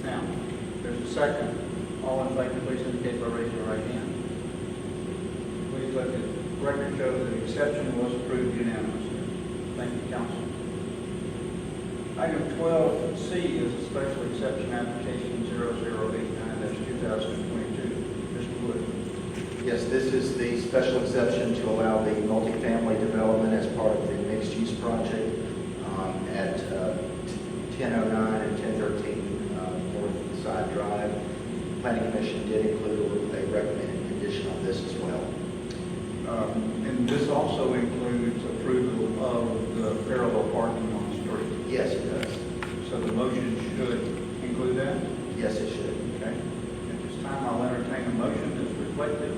Now, there's a second. All in favor, please indicate by raising your right hand. Please let the record show that the exception was approved unanimously. Thank you, council. Item 12C is a special exception application 0089-2022. Mr. Wood. Yes, this is the special exception to allow the multifamily development as part of the mixed-use project at 1009 and 1013 North Side Drive. Planning Commission did include a recommended condition on this as well. And this also includes approval of the parallel parking on the street. Yes, it does. So the motion should include that? Yes, it should. Okay. At this time, I'll entertain a motion that's reflective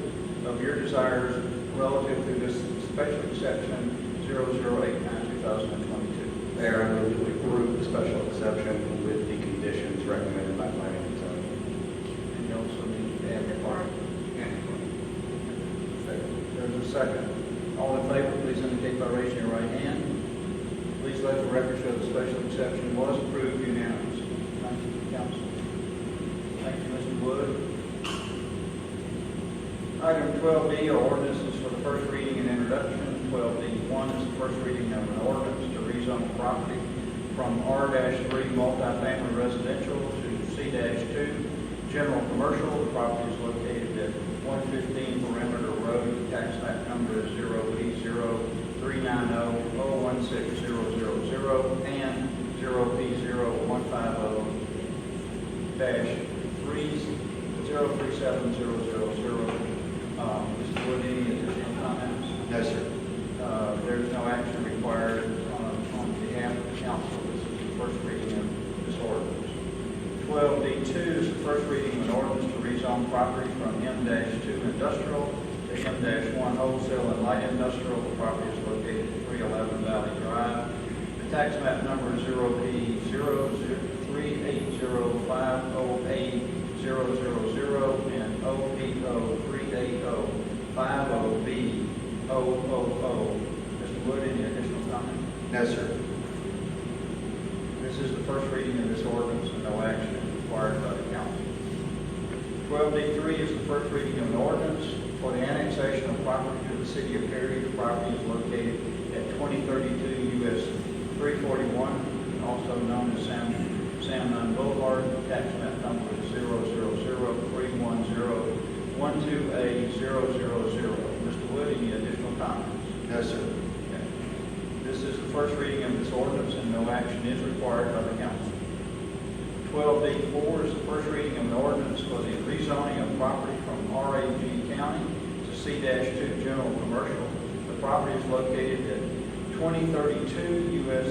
of your desires relative to this special exception 0089-2022. Mayor, I move that we approve the special exception with the conditions recommended by planning and zoning. And you also need to add the park. There's a second. All in favor, please indicate by raising your right hand. Please let the record show the special exception was approved unanimously. Thank you, council. Thank you, Mr. Wood. Item 12D are ordinances for the first reading and introduction. 12D1 is the first reading of an ordinance to rezone property from R-3 multifamily residential to C-2 general commercial. The property is located at 115 Perimeter Road. Tax map number is 0P0390-016000 and 0P0150-303700. Mr. Wood, any additional comments? No, sir. There's no action required on behalf of the council. This is the first reading of this ordinance. 12D2 is the first reading of an ordinance to rezone property from M-2 industrial to M-1 wholesale and light industrial. The property is located at 311 Valley Drive. The tax map number is 0P0038050A000 and OP038050B000. Mr. Wood, any additional comment? No, sir. This is the first reading of this ordinance, and no action is required by the council. 12D3 is the first reading of an ordinance for the annexation of property to the city of Perry. The property is located at 2032 US 341, also known as Sam Nunn Boulevard. Tax map number is 00031012800. Mr. Wood, any additional comments? No, sir. Okay. This is the first reading of this ordinance, and no action is required by the council. 12D4 is the first reading of an ordinance for the rezoning of property from RAG County to C-2 general commercial. The property is located at 2032 US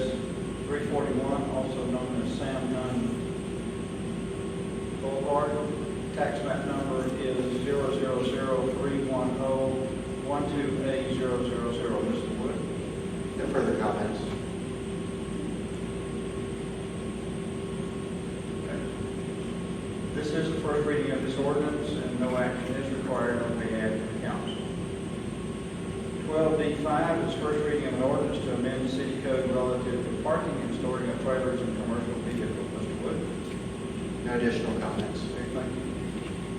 341, also known as Sam Nunn Boulevard. Tax map number is 00031012800. Mr. Wood. No further comments. This is the first reading of this ordinance, and no action is required on behalf of the council. 12D5 is first reading of an ordinance to amend the city code relative to parking and storing of trailers and commercial vehicles. Mr. Wood. No additional comments. Okay, thank you.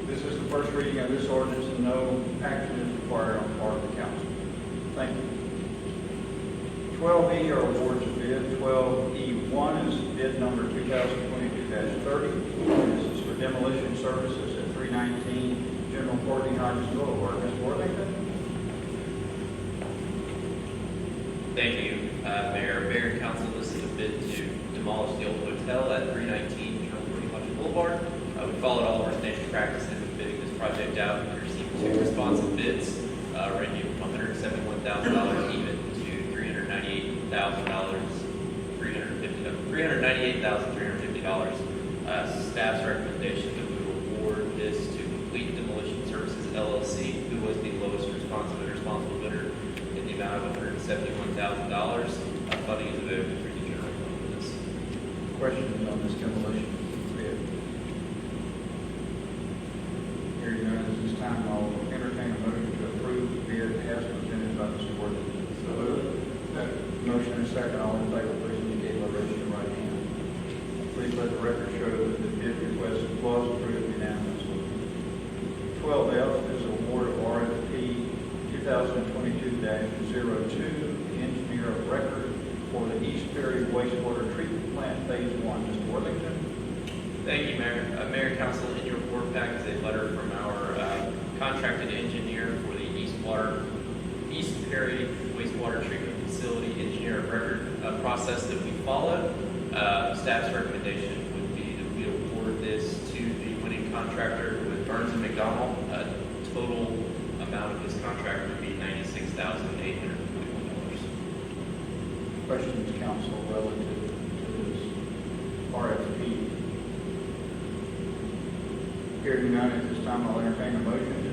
This is the first reading of this ordinance, and no action is required on the part of the council. Thank you. 12E are awards of bid. 12E1 is bid number 2022-30. This is for demolition services at 319 General Courtney Hodges Boulevard. Ms. Worthington? Thank you, Mayor and Council. This is a bid to demolish the old hotel at 319 General Courtney Hodges Boulevard. We followed all of our standard practices in bidding this project out. We received 2 responsive bids, ranging from $171,000 even to $398,350. Staff's recommendation that we award this to Complete Demolition Services LLC, who was the lowest responsive and responsible bidder, in the amount of $171,000. Funding is available through the general fund for this. Questions on this demolition bid? Hearing none, at this time I'll entertain a motion to approve the bid as presented by Mr. Worthington. So moved. Motion and second. All in favor, please indicate by raising your right hand. Please let the record show that the bid request was approved unanimously. 12F is award of RFP 2022-02, the engineer of record for the East Perry wastewater treatment plant phase 1. Mr. Worthington. Thank you, Mayor. Mayor and Council, in your board pack is a letter from our contracted engineer for the East Perry wastewater treatment facility engineer of record process that we follow. Staff's recommendation would be that we award this to the winning contractor with Burns and McDonnell. Total amount of this contract would be $96,841. Questions, council, relative to this RFP? Hearing none, at this time I'll entertain a motion to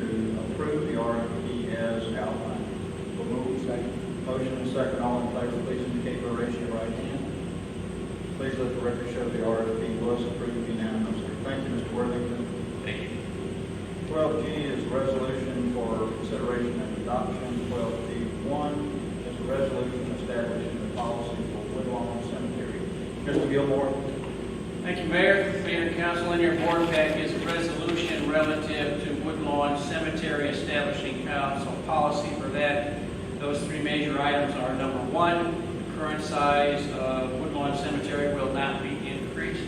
approve the RFP as outlined. So moved. Second. Motion and second. All in favor, please indicate by raising your right hand. Please let the record show the RFP was approved unanimously. Thank you, Mr. Worthington. Thank you. 12G is a resolution for consideration and adoption. 12G1 is a resolution establishing the policy for Woodlawn Cemetery. Mr. Gilmore. Thank you, Mayor. Mayor and Council, in your board pack is a resolution relative to Woodlawn Woodlawn Cemetery, establishing council policy for that. Those three major items are: number one, the current size of Woodlawn Cemetery will not be increased.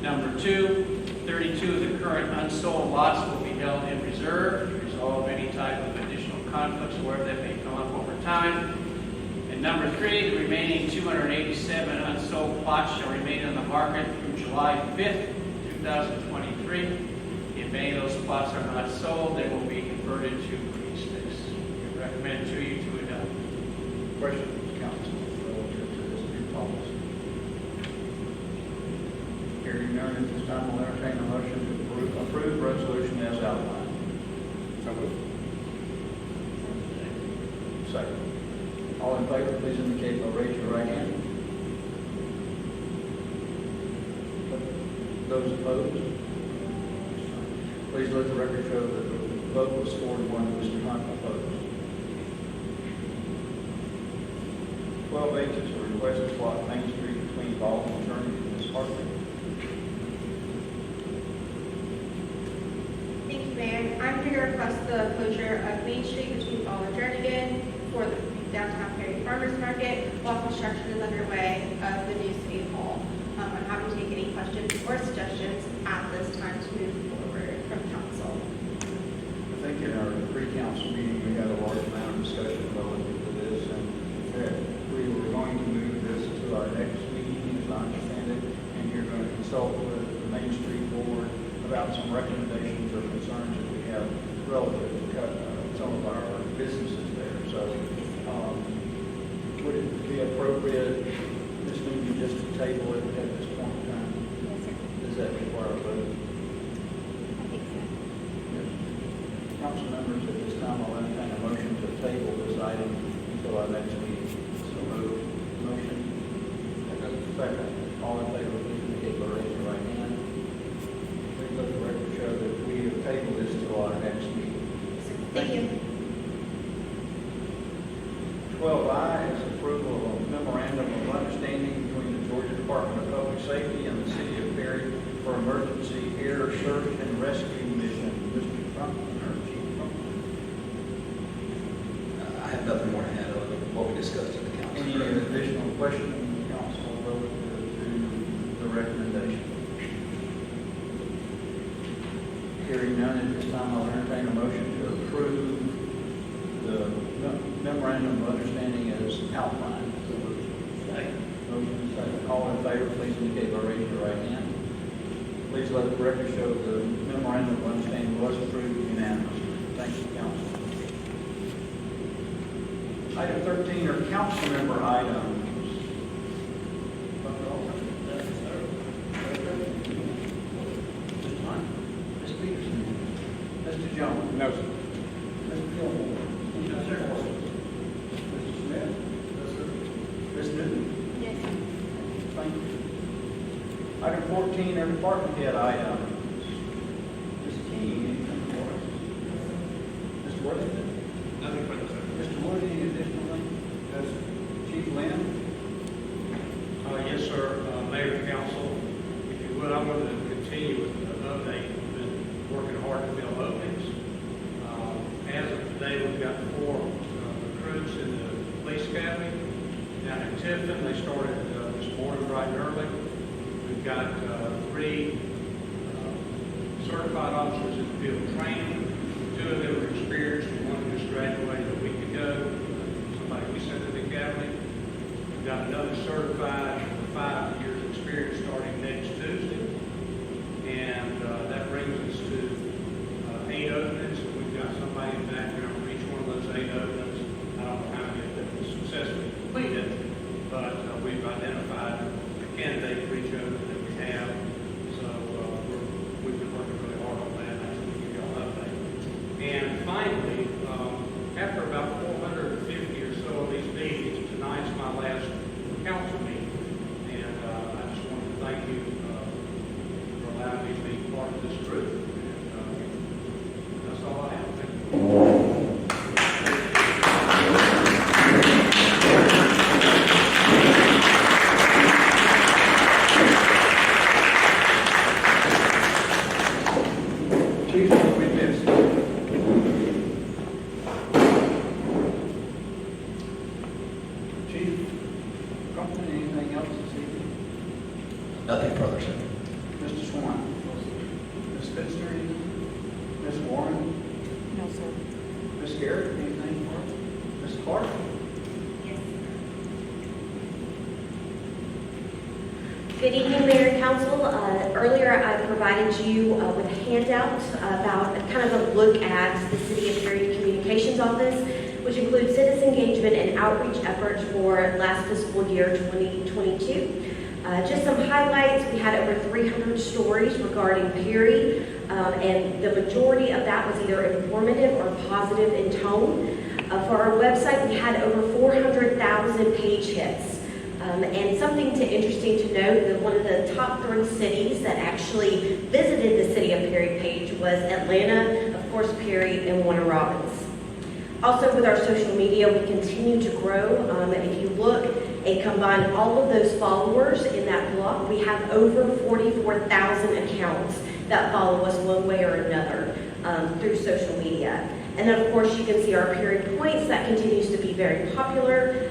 Number two, 32 of the current unsold lots will be held in reserve to resolve any type of additional conflicts or wherever that may come up over time. And number three, the remaining 287 unsold plots shall remain on the market through July 5th, 2023. If any of those plots are not sold, they will be converted to green space. We recommend to you to adopt. Questions, council, relative to this new policy? Hearing none, at this time, I'll entertain a motion to approve resolution as outlined. So moved. Second. All in favor, please indicate by raising your right hand. Those opposed? Please let the record show that the vote was 4-1, Mr. Hunt opposed. 12H is a request to block Main Street between Baldwin and Trinity and Ms. Hartley. Thank you, Mayor. I'm here to request the closure of Main Street between Baldwin and Jernigan for the downtown Perry Farmers Market while construction is underway of the new city hall. I'm happy to take any questions or suggestions at this time to move forward from council. I think in our pre-council meeting, we had a large amount of discussion relative to this, and that we were going to move this to our next meeting, as I understand it, and you're going to consult with the Main Street Board about some recommendations or concerns that we have relative to some of our businesses there. So, would it be appropriate, Ms. Newby, just to table it at this point in time? Yes, sir. Does that require a vote? I think so. Yes. Council members, at this time, I'll entertain a motion to table this item until our next meeting. So moved. Motion. Second. All in favor, please indicate by raising your right hand. Please let the record show that we have tabled this to our next meeting. Thank you. 12I is approval of a memorandum of understanding between the Georgia Department of Public Safety and the City of Perry for emergency air search and rescue mission. Mr. Trump, or Chief Trump? I have nothing more to add other than what we discussed at the council. Any additional questions from the council relative to the recommendation? Hearing none, at this time, I'll entertain a motion to approve the memorandum of understanding as outlined. Motion second. All in favor, please indicate by raising your right hand. Please let the record show the memorandum of understanding was approved unanimously. Thank you, council. Item 13 are council member items. Mr. Hunt, Ms. Peterson, Mr. Jones. No, sir. Mr. Gilmore. No, sir. Mr. Smith. No, sir. Ms. Newton. Yes, sir. Thank you. Item 14 are department head items. Ms. King, anything for us? Mr. Worthington? Nothing further, sir. Mr. Wood, any additional thing? Yes, sir. Chief Lynn? Yes, sir. Mayor and council, if you would, I'm going to continue with an update. We've been working hard to fill openings. As of today, we've got 4 recruits in the police academy. Down in Tifton, they started this morning bright and early. We've got 3 certified officers in the field training. 2 of them are experienced, and 1 just graduated a week ago. Somebody we sent to the academy. We've got another certified with 5 years experience starting next Tuesday. And that brings us to 8 openings. We've got somebody in the background for each one of those 8 openings. I don't know how many that was successfully completed, but we've identified a candidate for each opening that we have. So we've been working really hard on that. I just want to give you all an update. And finally, after about 450 or so of these meetings, tonight's my last council meeting. And I just want to thank you for allowing me to be part of this group. And that's all I have. Thank you. Chief, what we missed? Chief Compton, anything else this evening? Nothing further, sir. Mr. Swan? Ms. Fitzner? Ms. Warren? No, sir. Ms. Garrett, anything for us? Ms. Clark? Good evening, Mayor and Council. Earlier, I provided you with a handout about kind of a look at the City of Perry Communications Office, which includes citizen engagement and outreach efforts for last fiscal year 2022. Just some highlights. We had over 300 stories regarding Perry, and the majority of that was either informative or positive in tone. For our website, we had over 400,000 page hits. And something interesting to note, that one of the top 3 cities that actually visited the City of Perry page was Atlanta, of course, Perry, and Warner Robins. Also, with our social media, we continue to grow. If you look and combine all of those followers in that block, we have over 44,000 accounts that follow us one way or another through social media. And then, of course, you can see our Perry Points. That continues to be very popular.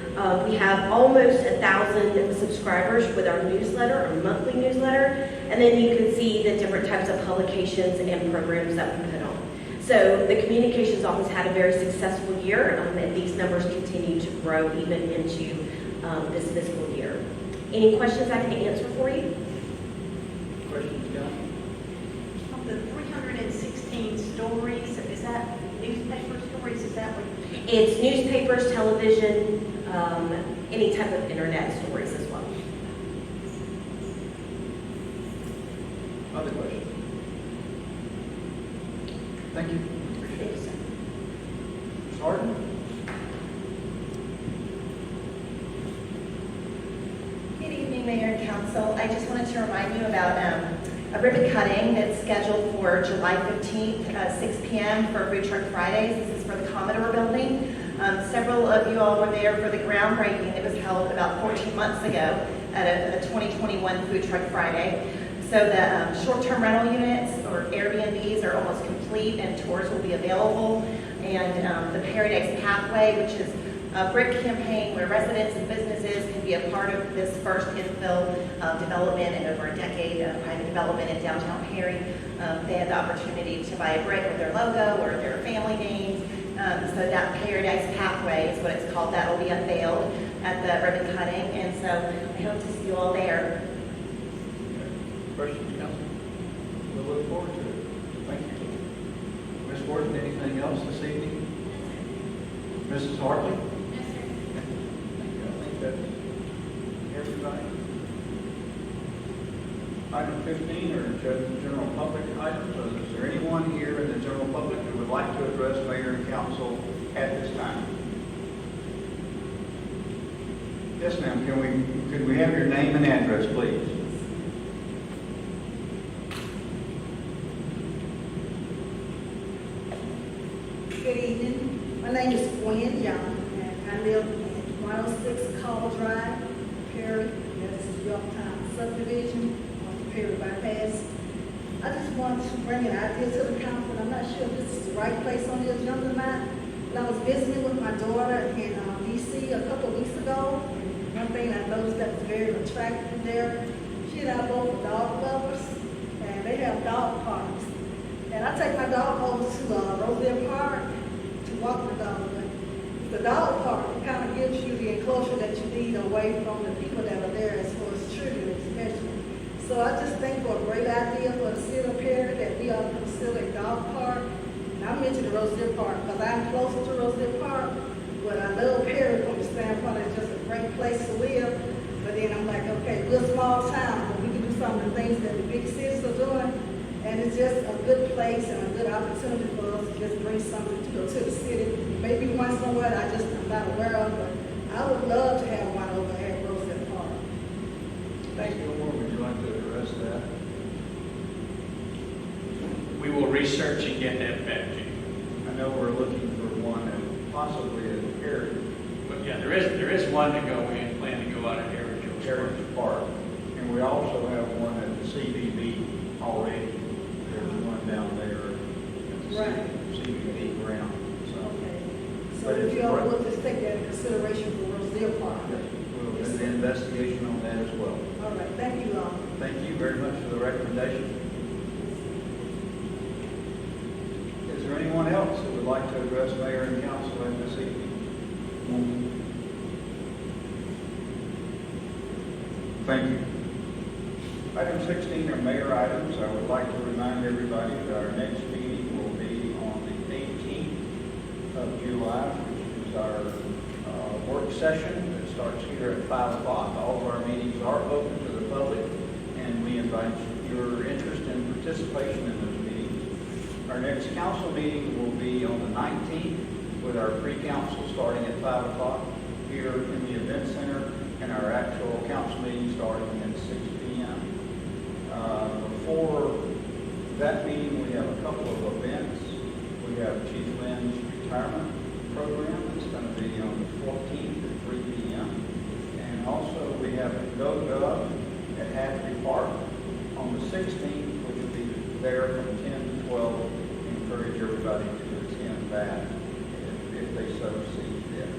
We have almost 1,000 subscribers with our newsletter, our monthly newsletter. And then you can see the different types of publications and programs that we put on. So the communications office had a very successful year, and these numbers continue to grow even into this fiscal year. Any questions I can answer for you? Questions, John? Of the 316 stories, is that newspaper stories? Is that what? It's newspapers, television, any type of internet stories as well. Other questions? Thank you. Appreciate it. Ms. Harden? Good evening, Mayor and Council. I just wanted to remind you about a ribbon cutting that's scheduled for July 15th, 6 p.m. for Food Truck Fridays. This is for the Commodore Building. Several of you all were there for the groundbreaking that was held about 14 months ago at a 2021 Food Truck Friday. So the short-term rental units or Airbnbs are almost complete and tours will be available. And the Paradise Pathway, which is a brick campaign where residents and businesses can be a part of this first infill development in over a decade of private development in downtown Perry. They had the opportunity to buy a brick with their logo or their family names. So that Paradise Pathway is what it's called. That will be unveiled at the ribbon cutting. And so I hope to see you all there. Questions, Council? We'll look forward to it. Thank you. Ms. Gordon, anything else this evening? Mrs. Hartley? Yes, sir. Thank you. I think that's everybody. Item 15 are general public items. Is there anyone here in the general public who would like to address Mayor and Council at this time? Yes, ma'am. Could we have your name and address, please? Good evening. My name is Gwen Young, and I live at 106 Cobble Drive, Perry. This is Yorktown subdivision on the Perry bypass. I just want to bring an idea to the council. I'm not sure if this is the right place on the agenda or not, but I was visiting with my daughter in D.C. a couple of weeks ago. And one thing I noticed that was very attractive there, she and I both are dog lovers, and they have dog parks. And I take my dog over to Rosedale Park to walk the dog. But the dog park kind of gives you the enclosure that you need away from the people that are there as far as children especially. So I just think for a great idea for the city of Perry that we ought to consider a dog park. And I mentioned the Rosedale Park because I'm closer to Rosedale Park, but I love Perry from the standpoint it's just a great place to live. But then I'm like, okay, we're a small town, but we can do some of the things that the big cities are doing. And it's just a good place and a good opportunity for us to just bring something to the city. Maybe one somewhere that I'm not aware of, but I would love to have one over at Rosedale Park. Thank you. Would you like to address that? We will research and get that back to you. I know we're looking for one and possibly a Heritage But yeah, there is one to go in, plan to go out of Heritage Park. And we also have one at the CBB already. There's one down there at the Right. CBB ground. So. Okay. So But if it's you all right. would just take that into consideration for Rosedale Park. Yes, investigation on that as well. All right, thank you all. Thank you very much for the recommendation. Is there anyone else that would like to address mayor and council in this evening? Thank you. Item 16 are mayor items. I would like to remind everybody that our next meeting will be on the 18th of July, which is our work session that starts here at 5 o'clock. All of our meetings are open to the public, and we invite your interest and participation in those meetings. Our next council meeting will be on the 19th with our pre-council starting at 5 o'clock here in the event center, and our actual council meeting starting at 6 p.m. Before that meeting, we have a couple of events. We have Chief Lynn's retirement program. It's going to be on the 14th at 3 p.m. And also we have a GoGov at Hathaway Park on the 16th, which will be there from 10 to 12. Encourage everybody to attend that if they so see fit.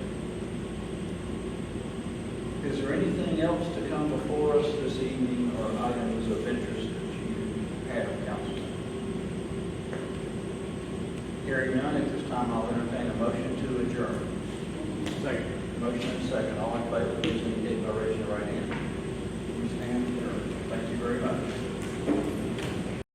Is there anything else to come before us this evening or items of interest that you have, Council? Hearing none, at this time I'll entertain a motion to adjourn. Second. Motion and second. All